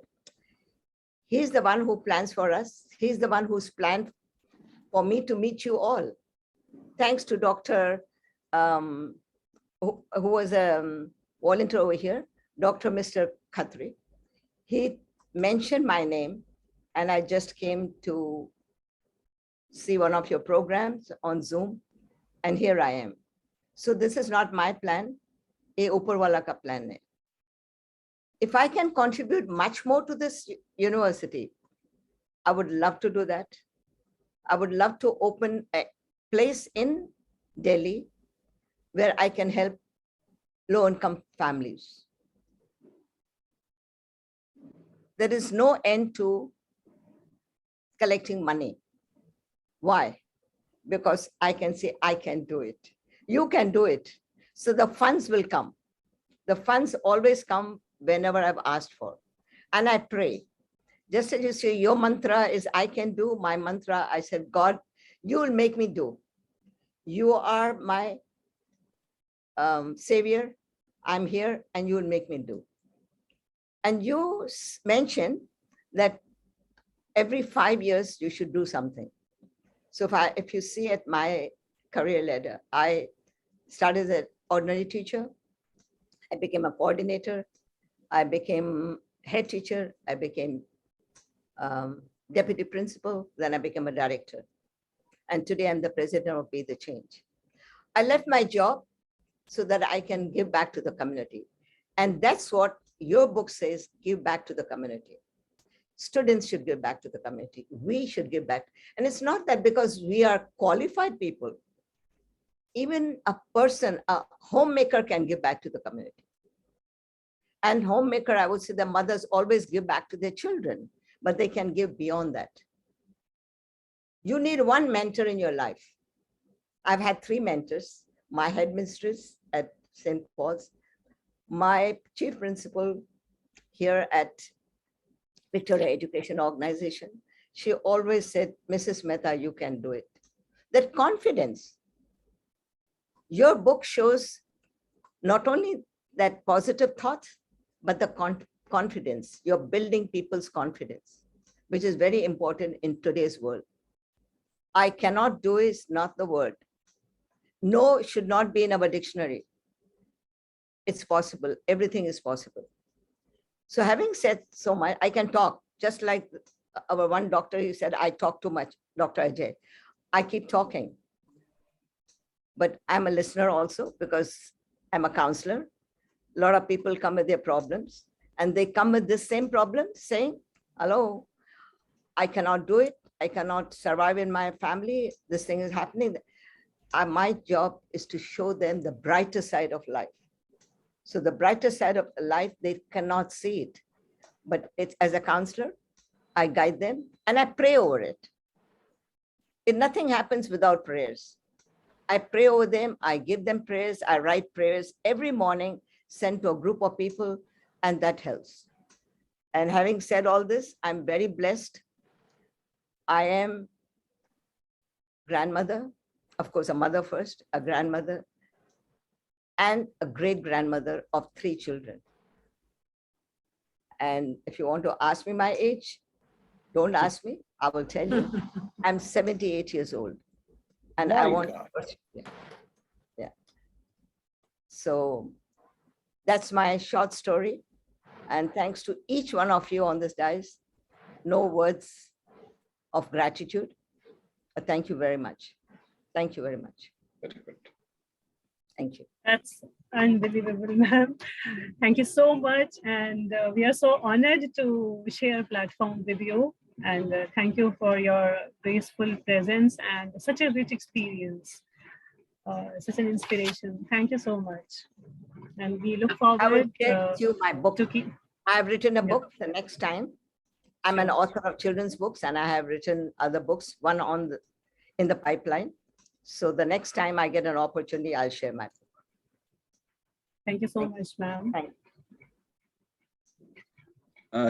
He's the one who plans for us. He's the one who's planned for me to meet you all. Thanks to Dr. Who was a volunteer over here, Dr. Mr. Khatri. He mentioned my name, and I just came to see one of your programs on Zoom, and here I am. So this is not my plan, ye upar wala ka plan hai. If I can contribute much more to this university, I would love to do that. I would love to open a place in Delhi where I can help low-income families. There is no end to collecting money. Why? Because I can say I can do it. You can do it. So the funds will come. The funds always come whenever I've asked for. And I pray. Just as you say, your mantra is, I can do. My mantra, I said, God, you will make me do. You are my savior. I'm here and you will make me do. And you mentioned that every 5 years you should do something. So if you see at my career ladder, I started as an ordinary teacher. I became a coordinator. I became head teacher. I became deputy principal. Then I became a director. And today I'm the president of Be the Change. I left my job so that I can give back to the community. And that's what your book says, give back to the community. Students should give back to the community. We should give back. And it's not that because we are qualified people, even a person, a homemaker can give back to the community. And homemaker, I would say the mothers always give back to their children, but they can give beyond that. You need one mentor in your life. I've had 3 mentors, my headmistress at St. Paul's, my chief principal here at Victoria Education Organization. She always said, Mrs. Mehta, you can do it. That confidence. Your book shows not only that positive thought, but the confidence. You're building people's confidence, which is very important in today's world. I cannot do is not the word. No should not be in our dictionary. It's possible. Everything is possible. So having said so much, I can talk, just like our one doctor, he said, I talk too much, Dr. Ajay. I keep talking. But I'm a listener also because I'm a counselor. A lot of people come with their problems and they come with this same problem saying, hello, I cannot do it. I cannot survive in my family. This thing is happening. My job is to show them the brighter side of life. So the brighter side of life, they cannot see it. But it's, as a counselor, I guide them and I pray over it. Nothing happens without prayers. I pray over them. I give them prayers. I write prayers every morning, send to a group of people, and that helps. And having said all this, I'm very blessed. I am grandmother, of course, a mother first, a grandmother, and a great-grandmother of 3 children. And if you want to ask me my age, don't ask me, I will tell you. I'm 78 years old. And I want, yeah. So that's my short story. And thanks to each one of you on this dais. No words of gratitude, but thank you very much. Thank you very much. Very good. Thank you. That's unbelievable, ma'am. Thank you so much. And we are so honored to share a platform with you. And thank you for your graceful presence and such a rich experience, such an inspiration. Thank you so much. And we look forward I will get you my book. to keep. I've written a book the next time. I'm an author of children's books and I have written other books, one on in the pipeline. So the next time I get an opportunity, I'll share my book. Thank you so much, ma'am.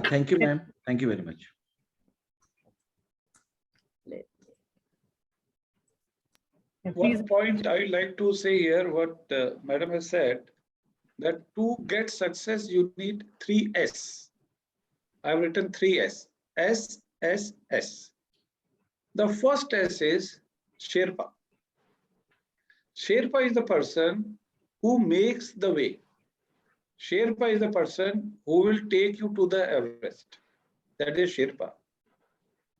Thank you, ma'am. Thank you very much. One point I like to say here, what Madam has said, that to get success, you need 3 S. I've written 3 S. S, S, S. The first S is Sherpa. Sherpa is the person who makes the way. Sherpa is the person who will take you to the Everest. That is Sherpa.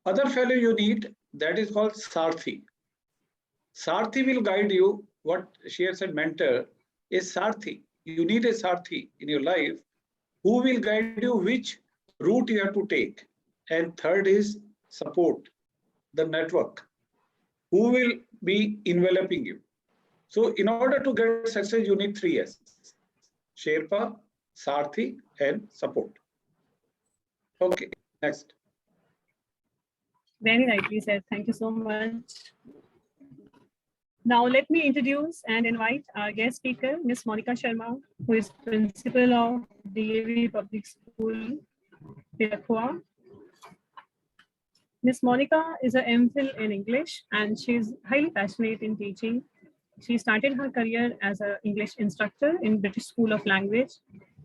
Other fellow you need, that is called Sarthi. Sarthi will guide you. What she has said, mentor, is Sarthi. You need a Sarthi in your life who will guide you which route you have to take. And third is support, the network, who will be enveloping you. So in order to get success, you need 3 S. Sherpa, Sarthi, and support. Okay, next. Very rightly said. Thank you so much. Now let me introduce and invite our guest speaker, Ms. Monica Sharma, who is principal of DAV Public School, Tirakua. Ms. Monica is an MPhil in English and she is highly passionate in teaching. She started her career as an English instructor in British School of Language,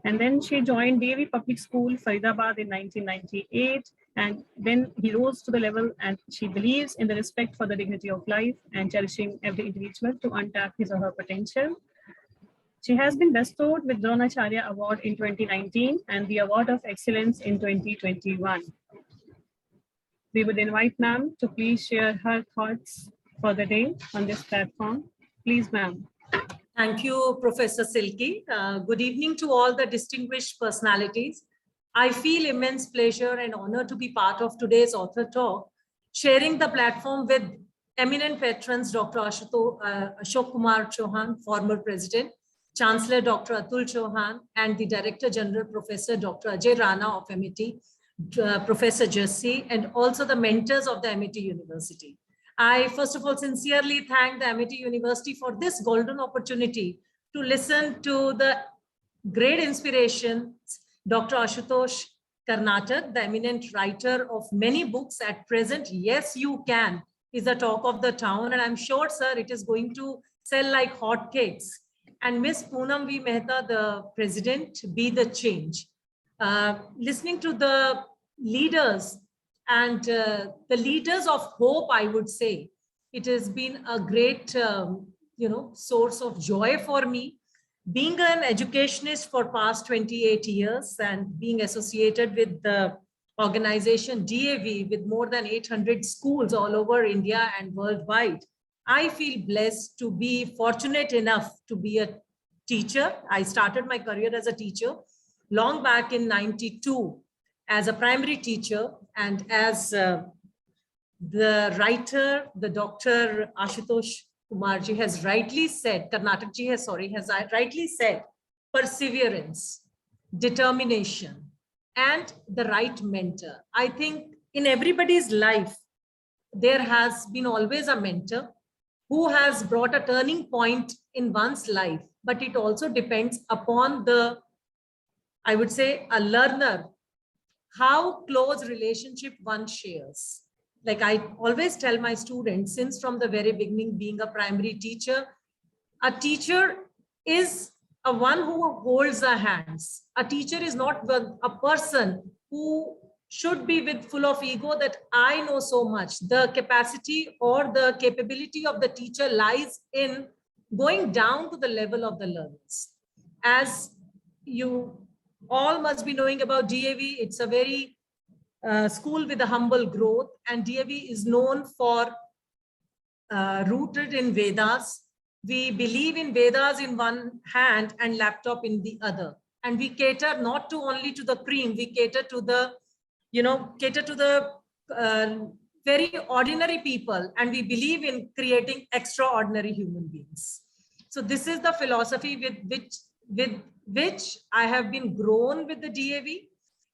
and then she joined DAV Public School, Faridabad in 1998. And then he rose to the level, and she believes in the respect for the dignity of life and cherishing every individual to untap his or her potential. She has been bestowed with Dronacharya Award in 2019 and the Award of Excellence in 2021. We would invite ma'am to please share her thoughts for the day on this platform. Please, ma'am. Thank you, Professor Silky. Good evening to all the distinguished personalities. I feel immense pleasure and honor to be part of today's author talk, sharing the platform with eminent patrons, Dr. Ashok Kumar Chauhan, former president, Chancellor Dr. Atul Chauhan, and the Director General, Professor Dr. Ajay Rana of MIT, Professor Jassi, and also the mentors of the MIT University. I, first of all, sincerely thank the MIT University for this golden opportunity to listen to the great inspiration, Dr. Ashutosh Karnatak, the eminent writer of many books at present. Yes, you can, is the talk of the town. And I'm sure, sir, it is going to sell like hotcakes. And Miss Poonam V. Mehta, the president, be the change. Listening to the leaders and the leaders of hope, I would say, it has been a great, source of joy for me. Being an educationist for past 28 years and being associated with the organization DAV with more than 800 schools all over India and worldwide, I feel blessed to be fortunate enough to be a teacher. I started my career as a teacher long back in '92 as a primary teacher, and as the writer, the Dr. Ashutosh Kumarji has rightly said, Karnatak-ji has rightly said, perseverance, determination, and the right mentor. I think in everybody's life, there has been always a mentor who has brought a turning point in one's life, but it also depends upon the, I would say, a learner, how close relationship one shares. Like I always tell my students, since from the very beginning, being a primary teacher, a teacher is a one who holds the hands. A teacher is not a person who should be with full of ego that I know so much. The capacity or the capability of the teacher lies in going down to the level of the learners. As you all must be knowing about DAV, it's a very school with a humble growth, and DAV is known for rooted in Vedas. We believe in Vedas in one hand and laptop in the other, and we cater not to only to the cream, we cater to the, very ordinary people, and we believe in creating extraordinary human beings. So this is the philosophy with which I have been grown with the DAV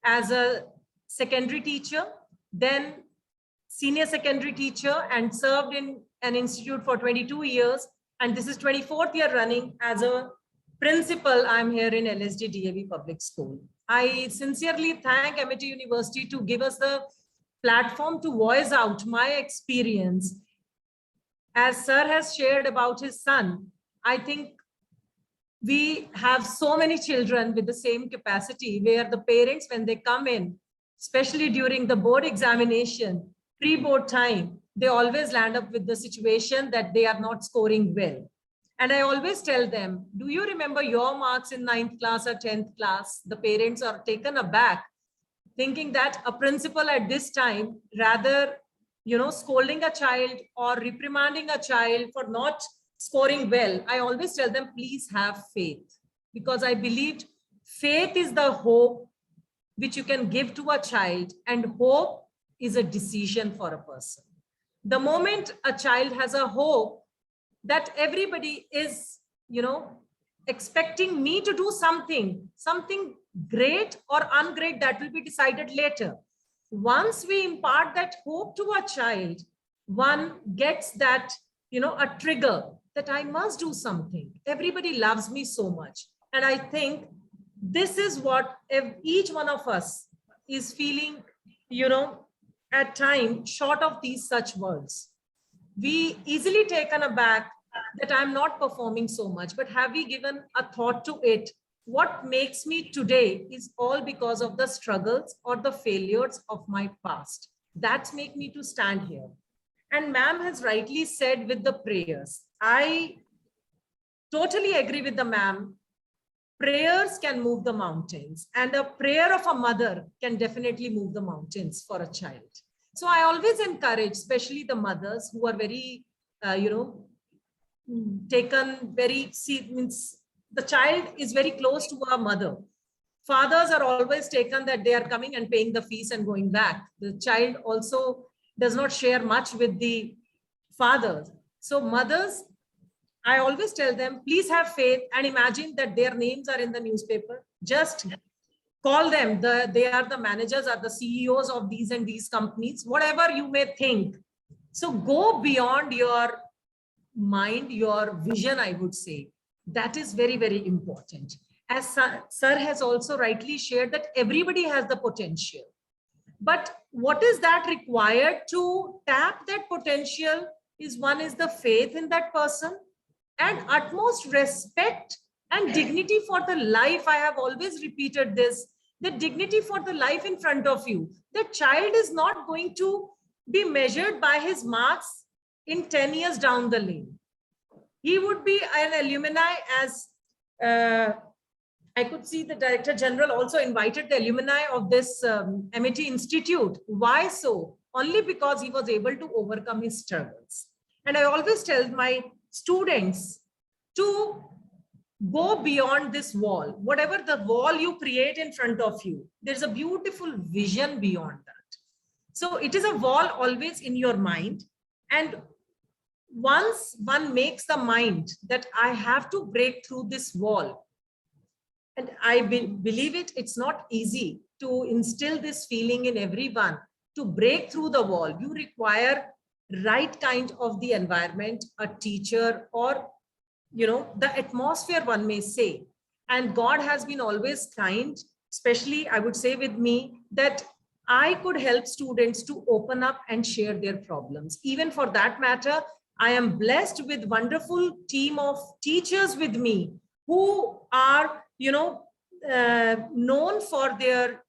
as a secondary teacher, then senior secondary teacher, and served in an institute for 22 years. And this is 24th year running as a principal. I'm here in LSD DAV Public School. I sincerely thank MIT University to give us the platform to voice out my experience. As sir has shared about his son, I think we have so many children with the same capacity where the parents, when they come in, especially during the board examination, pre-board time, they always land up with the situation that they are not scoring well. And I always tell them, do you remember your marks in 9th class or 10th class? The parents are taken aback, thinking that a principal at this time, rather, scolding a child or reprimanding a child for not scoring well, I always tell them, please have faith, because I believed faith is the hope which you can give to a child, and hope is a decision for a person. The moment a child has a hope that everybody is, expecting me to do something great or ungreat, that will be decided later. Once we impart that hope to a child, one gets that a trigger that I must do something. Everybody loves me so much. And I think this is what each one of us is feeling, at times short of these such words. We easily taken aback that I'm not performing so much, but have we given a thought to it? What makes me today is all because of the struggles or the failures of my past. That's make me to stand here. And ma'am has rightly said with the prayers. I totally agree with the ma'am. Prayers can move the mountains, and a prayer of a mother can definitely move the mountains for a child. So I always encourage, especially the mothers who are very, taken very, means the child is very close to a mother. Fathers are always taken that they are coming and paying the fees and going back. The child also does not share much with the fathers. So mothers, I always tell them, please have faith and imagine that their names are in the newspaper. Just call them. They are the managers or the CEOs of these and these companies, whatever you may think. So go beyond your mind, your vision, I would say. That is very, very important. As Sir has also rightly shared that everybody has the potential. But what is that required to tap that potential is one is the faith in that person and utmost respect and dignity for the life. I have always repeated this, the dignity for the life in front of you. The child is not going to be measured by his marks in 10 years down the lane. He would be an alumni, as I could see the Director General also invited the alumni of this MIT Institute. Why so? Only because he was able to overcome his struggles. And I always tell my students to go beyond this wall. Whatever the wall you create in front of you, there's a beautiful vision beyond that. So it is a wall always in your mind. And once one makes the mind that I have to break through this wall, and I believe it's not easy to instill this feeling in everyone. To break through the wall, you require right kind of the environment, a teacher, or the atmosphere, one may say. And God has been always kind, especially I would say with me, that I could help students to open up and share their problems. Even for that matter, I am blessed with wonderful team of teachers with me who are known for their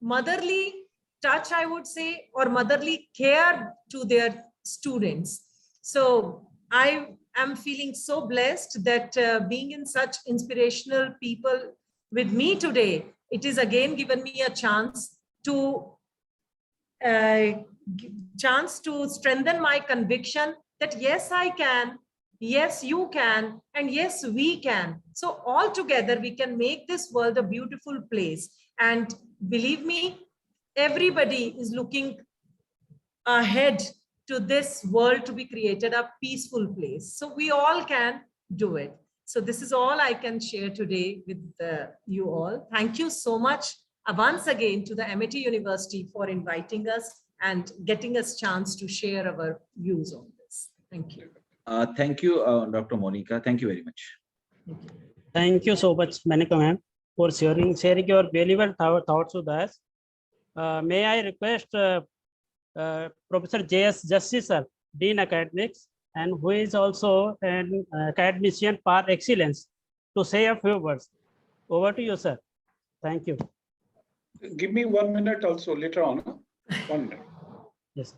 motherly touch, I would say, or motherly care to their students. So I am feeling so blessed that being in such inspirational people with me today, it is again given me a chance to strengthen my conviction that yes, I can, yes, you can, and yes, we can. So all together we can make this world a beautiful place. And believe me, everybody is looking ahead to this world to be created a peaceful place. So we all can do it. So this is all I can share today with you all. Thank you so much once again to the MIT University for inviting us and getting us chance to share our views on this. Thank you. Thank you, Dr. Monica. Thank you very much. Thank you so much, Monica ma'am, for sharing your valuable thoughts with us. May I request Professor J.S. Justice, sir, Dean Academics, and who is also an academician par excellence, to say a few words. Over to you, sir. Thank you. Give me 1 minute also later on. 1 minute. Yes.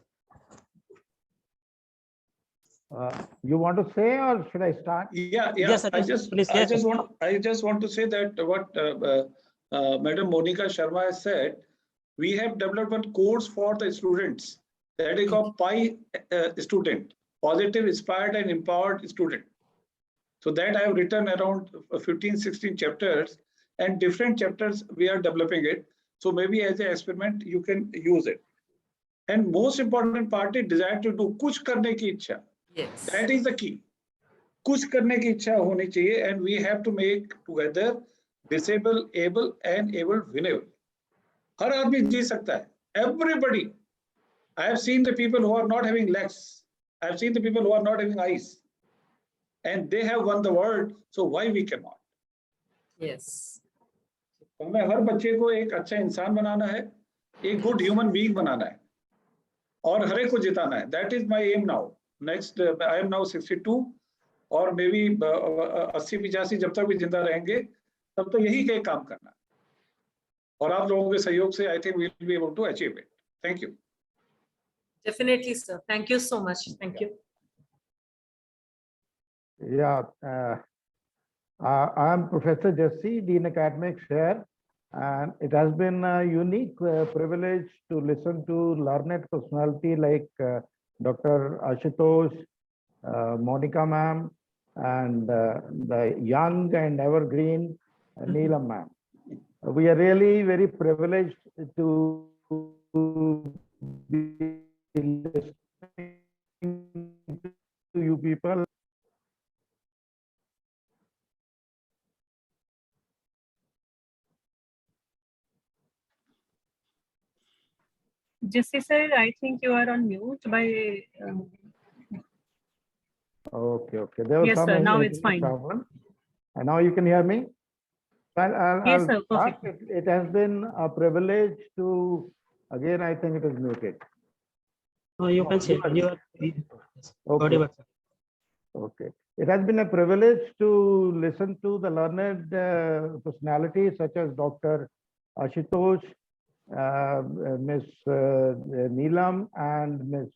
You want to say, or should I start? Yeah. Yes, sir, I just want to say that what Madam Monica Sharma has said, we have developed one course for the students that is called PI student, positive, inspired, and empowered student. So that I have written around 15, 16 chapters, and different chapters we are developing it. So maybe as an experiment, you can use it. And most important part is desire to do kuch karne ki ichha. Yes. That is the key. Kuch karne ki ichha honi chahiye, and we have to make together disabled, able, and able winnable. हर आदमी जी सकता है. Everybody. I have seen the people who are not having legs. I've seen the people who are not having eyes, and they have won the world. So why we cannot? Yes. हमें हर बच्चे को एक अच्छा इंसान बनाना है, एक good human being बनाना है, और हर एक को जिताना है. That is my aim now. Next, I am now 62, और मे बी 80-85 जब तक भी जिंदा रहेंगे, तब तो यही के काम करना है. और आप लोगों के सहयोग से I think we will be able to achieve it. Thank you. Definitely, sir. Thank you so much. Thank you. Yeah, I am Professor Jesse, Dean Academics here, and it has been a unique privilege to listen to learned personality like Dr. Ashutosh, Monica ma'am, and the young and evergreen Neelam ma'am. We are really very privileged to be listening to you people. Jesse sir, I think you are on mute by. Okay. There was Yes, some sir. Now it's fine. problem. And now you can hear me? Yes, I'll sir. start. Perfect. It has been a privilege to, again, I think it is muted. No, you can say you are audible, sir. Okay. It has been a privilege to listen to the learned personalities such as Dr. Ashutosh, Ms. Neelam, and Ms.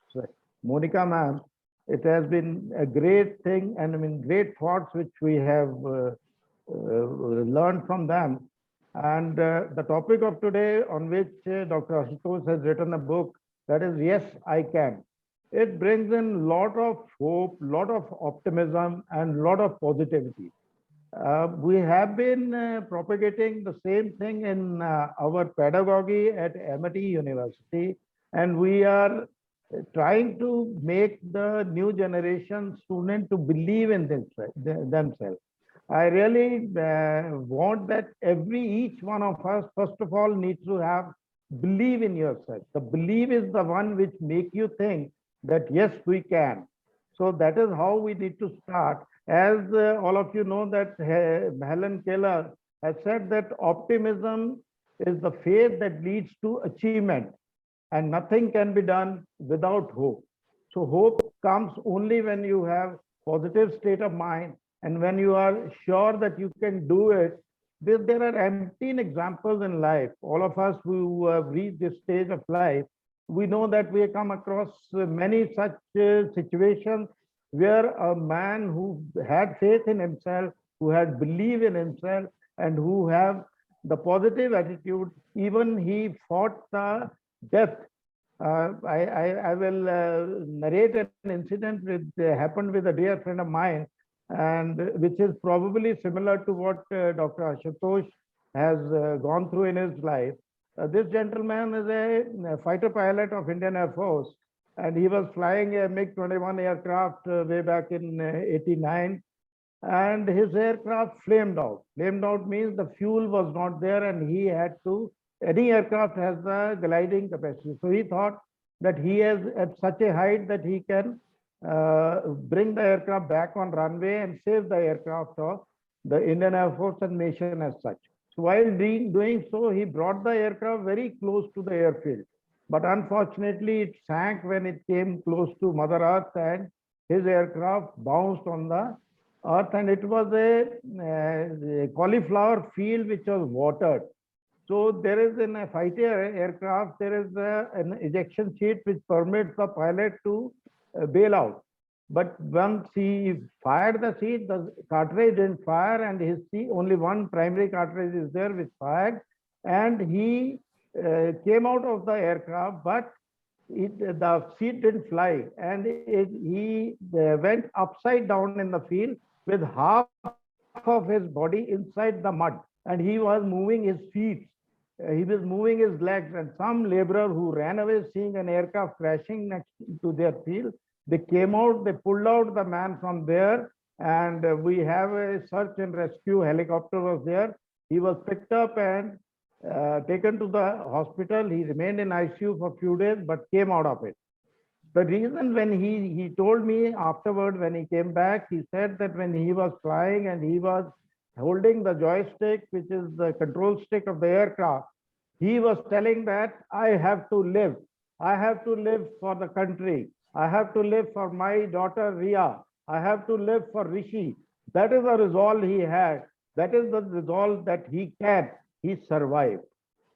Monica ma'am. It has been a great thing, and I mean great thoughts which we have learned from them. And the topic of today, on which Dr. Ashutosh has written a book, that is Yes, I Can. It brings in lot of hope, lot of optimism, and lot of positivity. We have been propagating the same thing in our pedagogy at Amrit University, and we are trying to make the new generation student to believe in themselves. I really want that each one of us, first of all, needs to have believe in yourself. The belief is the one which make you think that yes, we can. So that is how we need to start. As all of you know that Helen Keller has said that optimism is the faith that leads to achievement, and nothing can be done without hope. So hope comes only when you have positive state of mind, and when you are sure that you can do it. There are umpteen examples in life. All of us who have reached this stage of life, we know that we come across many such situations where a man who had faith in himself, who had belief in himself, and who have the positive attitude, even he fought the death. I will narrate an incident which happened with a dear friend of mine, and which is probably similar to what Dr. Ashutosh has gone through in his life. This gentleman is a fighter pilot of Indian Air Force, and he was flying a MiG-21 aircraft way back in '89, and his aircraft flamed out. Flamed out means the fuel was not there, and he had to, any aircraft has the gliding capacity. So he thought that he is at such a height that he can bring the aircraft back on runway and save the aircraft of the Indian Air Force and nation as such. So while doing so, he brought the aircraft very close to the airfield. But unfortunately, it sank when it came close to Mother Earth, and his aircraft bounced on the earth, and it was a cauliflower field which was watered. So there is in a fighter aircraft, there is an ejection seat which permits the pilot to bail out. But once he fired the seat, the cartridge didn't fire, and his seat, only one primary cartridge is there which fired, and he came out of the aircraft, but the seat didn't fly, and he went upside down in the field with half of his body inside the mud, and he was moving his feet. He was moving his legs, and some laborer who ran away seeing an aircraft crashing next to their field, they came out, they pulled out the man from there, and we have a search and rescue helicopter was there. He was picked up and taken to the hospital. He remained in ICU for a few days, but came out of it. The reason when he told me afterward, when he came back, he said that when he was flying and he was holding the joystick, which is the control stick of the aircraft, he was telling that I have to live. I have to live for the country. I have to live for my daughter Ria. I have to live for Rishi. That is the resolve he had. That is the resolve that he can. He survived.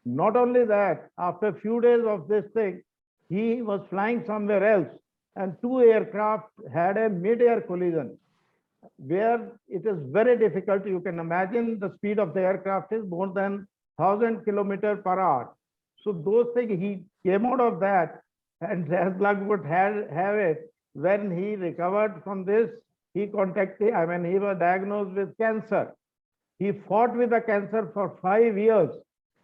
Not only that, after a few days of this thing, he was flying somewhere else and two aircraft had a mid-air collision where it is very difficult. You can imagine the speed of the aircraft is more than 1,000 kilometers per hour. So those things, he came out of that, and as luck would have it, when he recovered from this, he contacted, he was diagnosed with cancer. He fought with the cancer for 5 years.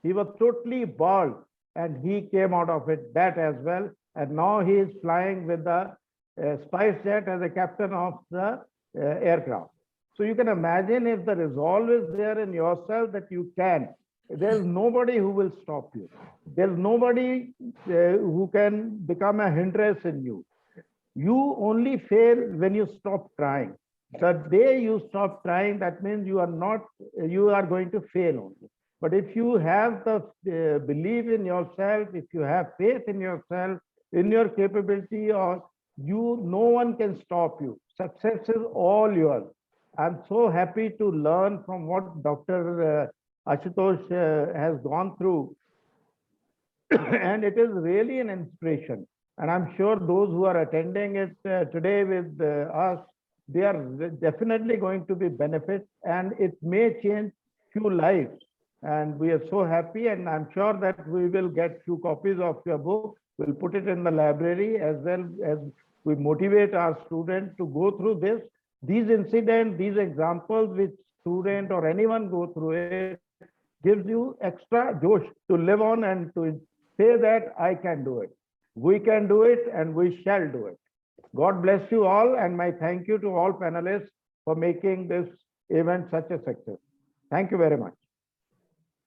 He was totally bald and he came out of it, that as well. And now he is flying with the SpiceJet as a captain of the aircraft. So you can imagine if the resolve is there in yourself that you can, there's nobody who will stop you. There's nobody who can become a hindrance in you. You only fail when you stop trying. The day you stop trying, that means you are going to fail only. But if you have the belief in yourself, if you have faith in yourself, in your capability, or no one can stop you. Success is all yours. I'm so happy to learn from what Dr. Ashutosh has gone through. And it is really an inspiration. And I'm sure those who are attending it today with us, they are definitely going to be benefit, and it may change few lives. And we are so happy, and I'm sure that we will get few copies of your book. We'll put it in the library, as well as we motivate our students to go through this. These incidents, these examples which student or anyone go through it, gives you extra josh to live on and to say that I can do it. We can do it and we shall do it. God bless you all, and my thank you to all panelists for making this event such a success. Thank you very much.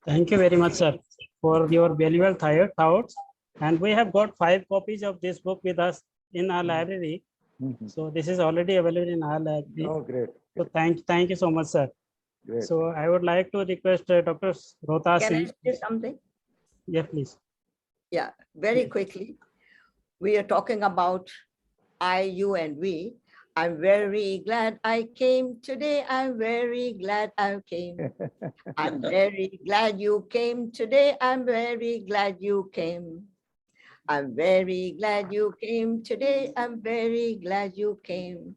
Thank you very much, sir, for your valuable thoughts. And we have got 5 copies of this book with us in our library. So this is already available in our library. Oh, great. So thank you so much, sir. Great. So I would like to request Dr. Rohtas. Can I say something? Yeah, please. Yeah, very quickly. We are talking about I, you, and we. I'm very glad I came today. I'm very glad I came. I'm very glad you came today. I'm very glad you came. I'm very glad you came today. I'm very glad you came.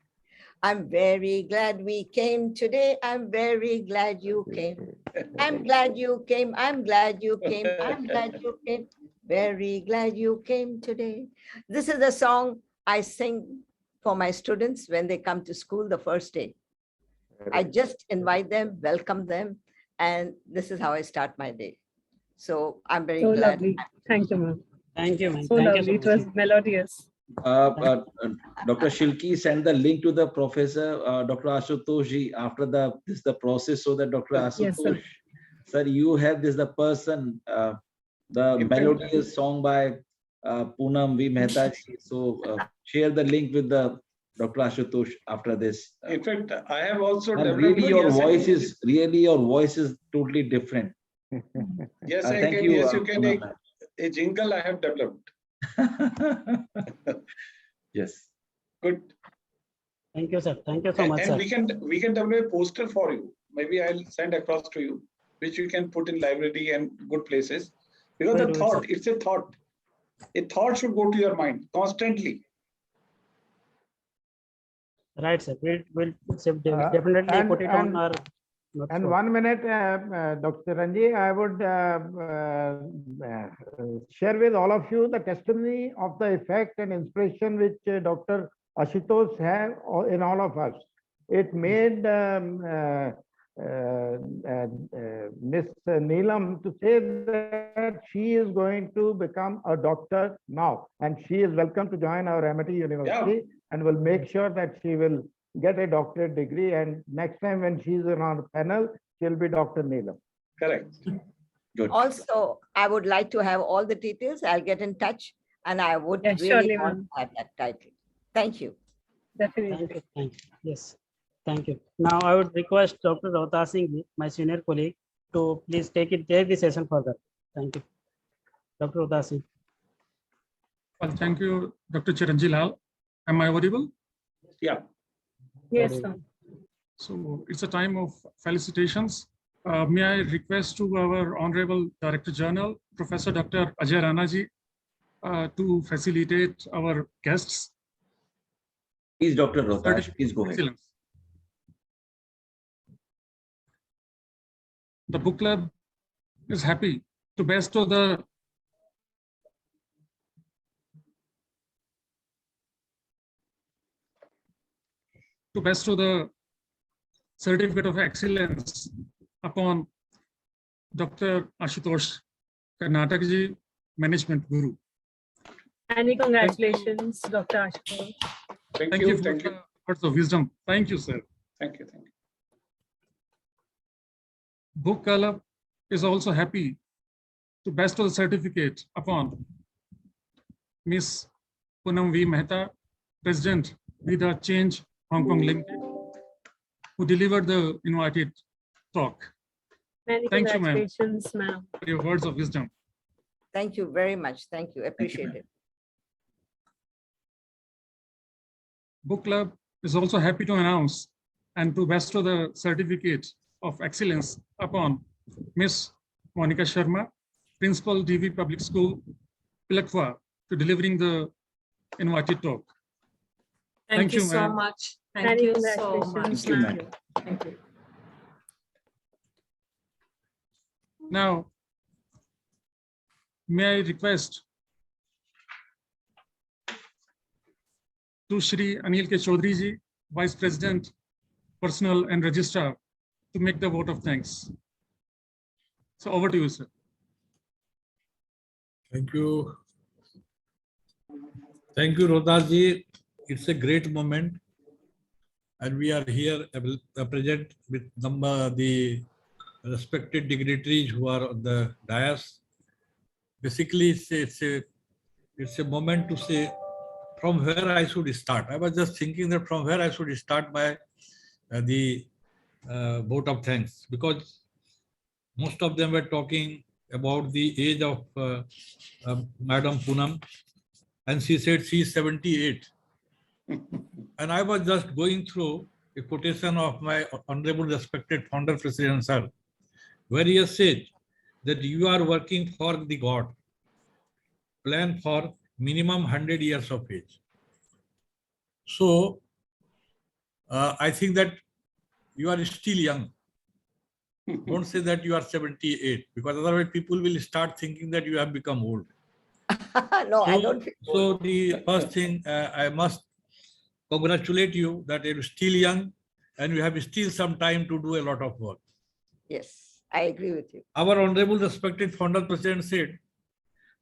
I'm very glad we came today. I'm very glad you came. I'm glad you came. I'm glad you came. I'm glad you came. Very glad you came today. This is the song I sing for my students when they come to school the first day. I just invite them, welcome them, and this is how I start my day. So I'm very So glad. lovely. Thank you, ma'am. Thank you, ma'am. So Thank lovely. you It so was much. melodious. Dr. Shilki send the link to the professor, Dr. Ashutosh ji, after the process, so that Dr. Yes, sir. Ashutosh, sir, you have this the person, the melodious song by Poonam V. Mehta ji. So share the link with the Dr. Ashutosh after this. In fact, I have also And developed. really, your voice is totally different. Yes, I thank can. you. Yes, you can. Poonam, A jingle I have developed. yes. Good. Thank you, sir. Thank you so much, sir. And we can develop a poster for you. Maybe I'll send across to you, which you can put in library and good places. Because We'll the do it, thought, sir. it's a thought. A thought should go to your mind constantly. Right, sir. We'll definitely put it on our notes. And 1 minute, Dr. Ranji, I would share with all of you the testimony of the effect and inspiration which Dr. Ashutosh have in all of us. It made Miss Neelam to say that she is going to become a doctor now, and she is welcome to join our Amrit University, and will make sure that she will get a doctorate degree, and next time when she's on our panel, she'll be Dr. Neelam. Correct. Good. Also, I would like to have all the details. I'll get in touch. And I would Yeah, really surely, want ma'am. to have that title. Thank you. Definitely. Thank you. Thank you. Yes. Thank you. Now I would request Dr. Rota Singh, my senior colleague, to please take the session further. Thank you. Dr. Rota Singh. Well, thank you, Dr. Chiranjeev Lal. Am I audible? Yeah. Yes, sir. So it's a time of felicitations. May I request to our Honorable Director General, Professor Dr. Ajay Rana ji, to facilitate our guests. Please, Dr. Rotash, please go ahead. Excellence. The book club is happy to bestow the Certificate of Excellence upon Dr. Ashutosh, Karnatak-Azadi, Management Guru. Many congratulations, Dr. Ashutosh. Thank you for Thank the you. words of wisdom. Thank you, sir. Thank you. Thank you. Book club is also happy to bestow the certificate upon Miss Poonam V. Mehta, President with the Change Hong Kong Limited, who delivered the invited talk. Many Thank you, ma'am, congratulations, ma'am. for your words of wisdom. Thank you very much. Thank you. Appreciate it. Book Club is also happy to announce and to bestow the certificate of excellence upon Miss Monica Sharma, Principal DV Public School, Pilakwa, to delivering the invited talk. Thank you so ma'am. much. Thank Many you so much. congratulations, Thank you, ma'am. ma'am. Thank you. Now, may I request to Shri Anil K. Chaudhary ji, Vice President, Personnel and Registrar, to make the vote of thanks. So over to you, sir. Thank you. Thank you, Rodaji. It's a great moment. And we are here present with the respected dignitaries who are on the dais. Basically, it's a moment to say from where I should start. I was just thinking that from where I should start my the vote of thanks, because most of them were talking about the age of Madam Poonam, and she said she is 78. And I was just going through a quotation of my honorable respected founder president, sir, where he has said that you are working for the God, plan for minimum 100 years of age. So I think that you are still young. Don't say that you are 78, because otherwise people will start thinking that you have become old. No, I don't feel So the first thing, I must congratulate you that you're still young and you have still some time to do a lot of work. Yes, I agree with you. Our honorable respected founder president said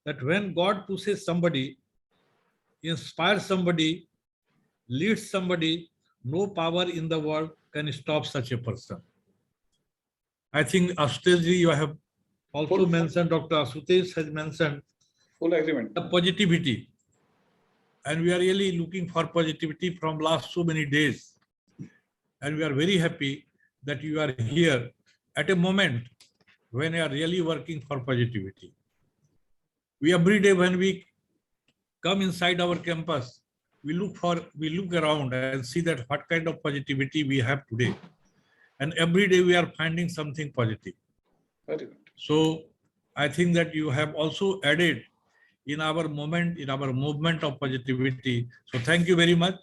that when God pushes somebody, inspires somebody, leads somebody, no power in the world can stop such a person. I think Ashutosh ji, you have also mentioned, Dr. Ashutosh has mentioned Full agreement. the positivity. And we are really looking for positivity from last so many days. And we are very happy that you are here at a moment when you are really working for positivity. We every day when we come inside our campus, we look around and see that what kind of positivity we have today. And every day we are finding something positive. Very good. So I think that you have also added in our movement of positivity. So thank you very much.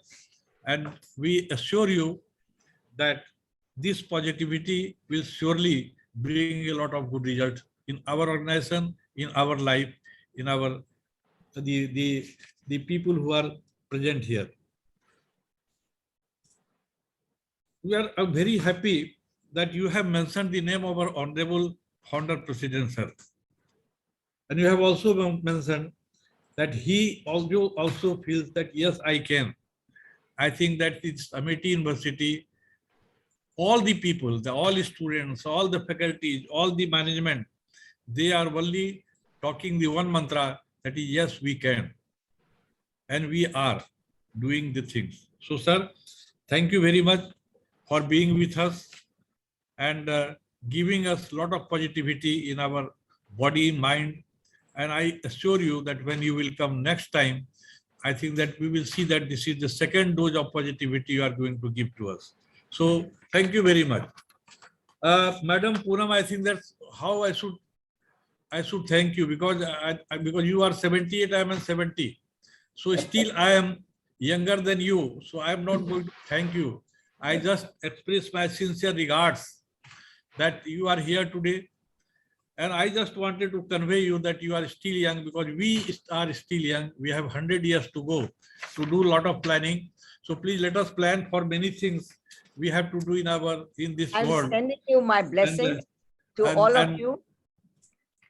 And we assure you that this positivity will surely bring a lot of good results in our organization, in our life, in our the people who are present here. We are very happy that you have mentioned the name of our honorable founder president, sir. And you have also mentioned that he also feels that, yes, I can. I think that it's Amity University, all the people, all the students, all the faculties, all the management, they are only talking the one mantra that is, yes, we can. and we are doing the things. So, sir, thank you very much for being with us and giving us a lot of positivity in our body, mind. And I assure you that when you will come next time, I think that we will see that this is the second dose of positivity you are going to give to us. So thank you very much. Madam Poonam, I think that's how I should thank you, because because you are 78, I am 70. So still I am younger than you. So I am not going to thank you. I just express my sincere regards that you are here today. And I just wanted to convey you that you are still young, because we are still young. We have 100 years to go to do a lot of planning. So please let us plan for many things we have to do in this I'm world. sending you my blessings to all of you.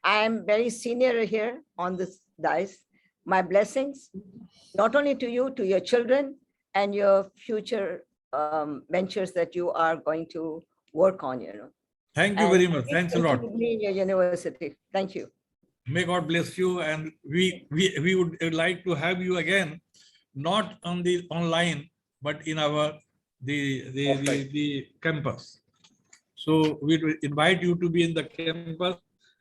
I am very senior here on this dais. My blessings, not only to you, to your children and your future ventures that you are going to work on, Thank you very much. Thanks a lot. In your university. Thank you. May God bless you. And we would like to have you again, not on the online, but in our the campus. So we invite you to be in the campus,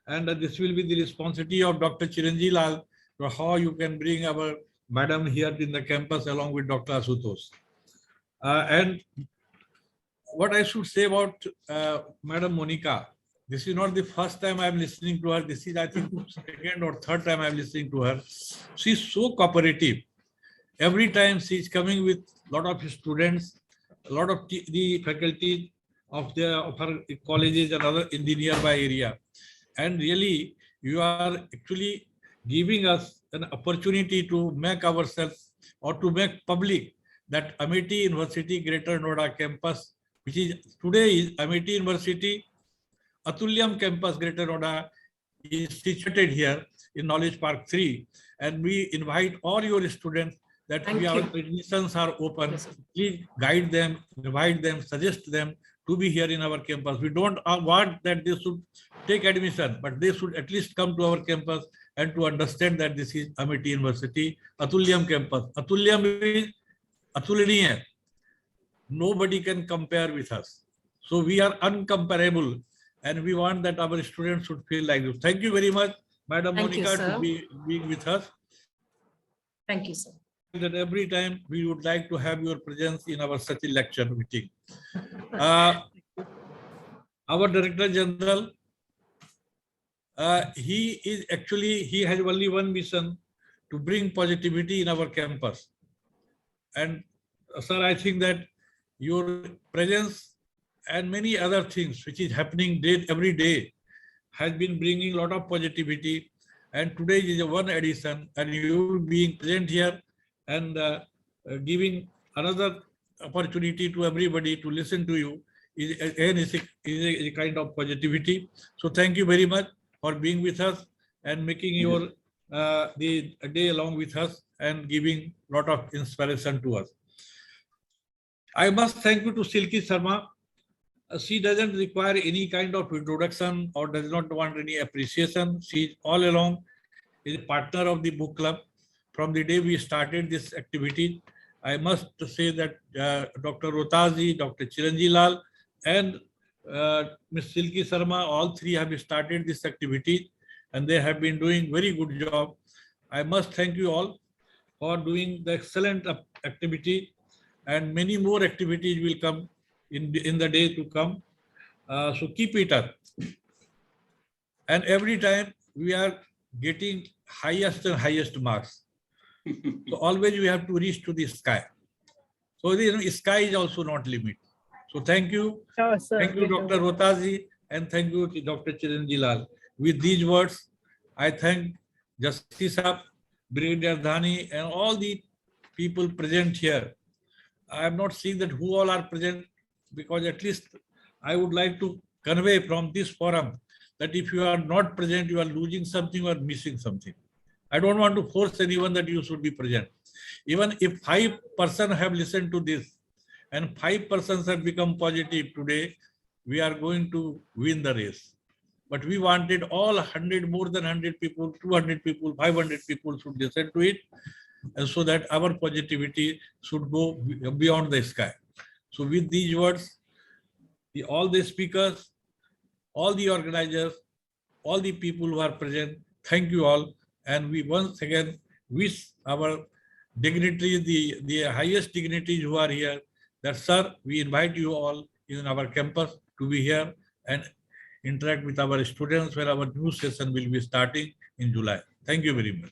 and this will be the responsibility of Dr. Chiranjeev Lal, to how you can bring our madam here in the campus along with Dr. Ashutosh. And what I should say about Madam Monica, this is not the first time I am listening to her. This is, I think, second or third time I am listening to her. She is so cooperative. Every time she is coming with a lot of students, a lot of the faculty of her colleges and other in the nearby area. And really, you are actually giving us an opportunity to make ourselves or to make public that Amity University Greater Noida campus, which is today is Amity University Atulyam campus Greater Noida, is situated here in Knowledge Park 3. And we invite all your students that our admissions are open. Please guide them, invite them, suggest them to be here in our campus. We don't want that they should take admission, but they should at least come to our campus and to understand that this is Amity University Atulyam campus. Atulyam is Atulaniya. Nobody can compare with us. So we are uncomparable, and we want that our students should feel like this. Thank you very much, Madam Monica, to be being with us. Thank you, sir. That every time we would like to have your presence in our such a lecture meeting. Our Director General, he has only one mission: to bring positivity in our campus. And sir, I think that your presence and many other things which is happening every day has been bringing a lot of positivity. And today is one edition, and you being present here and giving another opportunity to everybody to listen to you is a kind of positivity. So thank you very much for being with us and making your the day along with us and giving a lot of inspiration to us. I must thank you to Silky Sharma. She doesn't require any kind of introduction or does not want any appreciation. She is all along is a partner of the book club. From the day we started this activity, I must say that Dr. Rotazi, Dr. Chiranjeev Lal, and Ms. Silky Sharma, all three have started this activity, and they have been doing very good job. I must thank you all for doing the excellent activity, and many more activities will come in the day to come. So keep it up. And every time we are getting highest and highest marks. So always we have to reach to the sky. So the sky is also not limit. So thank you. Sure, sir. Thank you, Dr. Rotazi, and thank you, Dr. Chiranjeev Lal. With these words, I thank Justice Sahab, Brigadier Dhani, and all the people present here. I am not seeing that who all are present, because at least I would like to convey from this forum that if you are not present, you are losing something or missing something. I don't want to force anyone that you should be present. Even if 5 persons have listened to this and 5 persons have become positive today, we are going to win the race. But we wanted all 100, more than 100 people, 200 people, 500 people should listen to it. and so that our positivity should go beyond the sky. So with these words, all the speakers, all the organizers, all the people who are present, thank you all. And we once again wish our dignitaries, the highest dignitaries who are here, that sir, we invite you all in our campus to be here and interact with our students when our new session will be starting in July. Thank you very much.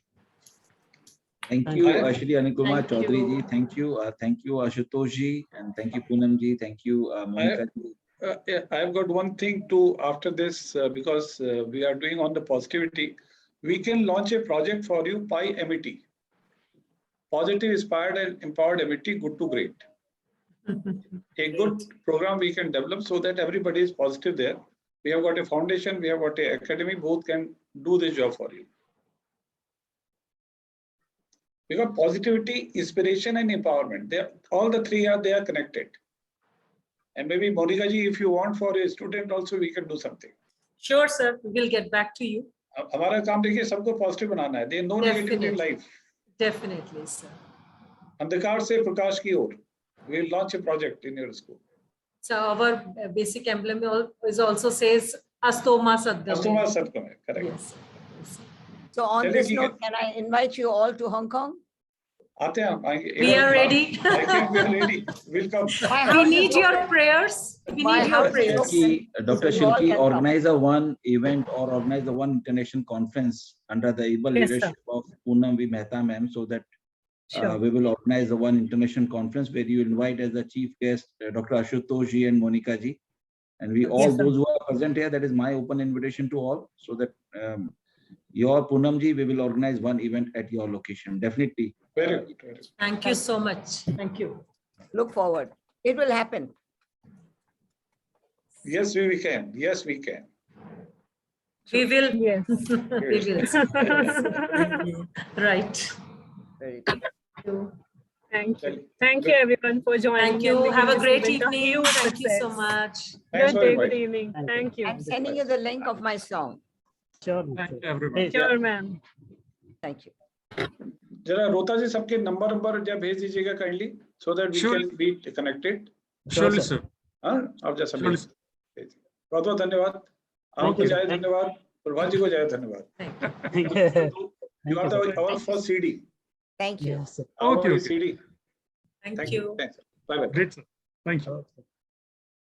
Thank Thank you, you. Shri Anikumar Thank Chaudhary you. ji. Thank you. Thank you, Ashutosh ji. And thank you, Poonam ji. Thank you, Monica ji. Yeah, I've got one thing to after this, because we are doing on the positivity. We can launch a project for you, Pi MET. Positive, inspired, and empowered MET, good to great. A good program we can develop so that everybody is positive there. We have got a foundation, we have got an academy, both can do this job for you. Because positivity, inspiration, and empowerment, all the three they are connected. And maybe Monica ji, if you want for a student also, we can do something. Sure, sir. We'll get back to you. हमारा काम देखिए सबको positive बनाना है. There is no negativity in life. Definitely, sir. अंधकार से प्रकाश की ओर. We'll launch a project in your school. So our basic emblem is also says Astoma Sadgam. Astoma Sadgam, correct. Yes. Yes. So on this note, can I invite you all to Hong Kong? आते हैं. We are ready. I think we are ready. We'll come. We need your prayers. We need your prayers. Dr. Shilpi, organize a one event or organize a one international conference under the able Yes, sir. leadership of Poonam V. Mehta ma'am, so that Sure. we will organize a one international conference where you invite as a chief guest Dr. Ashutosh ji and Monica ji. And we all Yes, sir. those who are present here, that is my open invitation to all, so that your Poonam ji, we will organize one event at your location. Definitely. Very good. Very good. Thank you so much. Thank you. Look forward. It will happen. Yes, we can. Yes, we can. We will. Yes. We will. Thank you. Right. Very good. Thank you. Thank you everyone for joining. Thank you. and making Have a this great event a evening. huge Thank you so success. much. Thanks Good very day, much. good evening. Thank you. Thank you. I'm sending you the link of my song. Sure. Thank you, sure. everyone. Please. Sure, ma'am. Thank you. जरा रोता जी सबके number जब भेज दीजिएगा kindly, so that we Sure. can be connected. Surely, sir. sir. हाँ, आप जैसा Surely, भेज दीजिए. बहुत धन्यवाद. आपको you. जाए Thank- धन्यवाद. प्रभात जी को जाए धन्यवाद. Thank you. You are our first CD. Thank you. Yes, sir. Our Okay. CD. Thank you. Thanks. Bye bye. Great, sir. Thank you. Okay.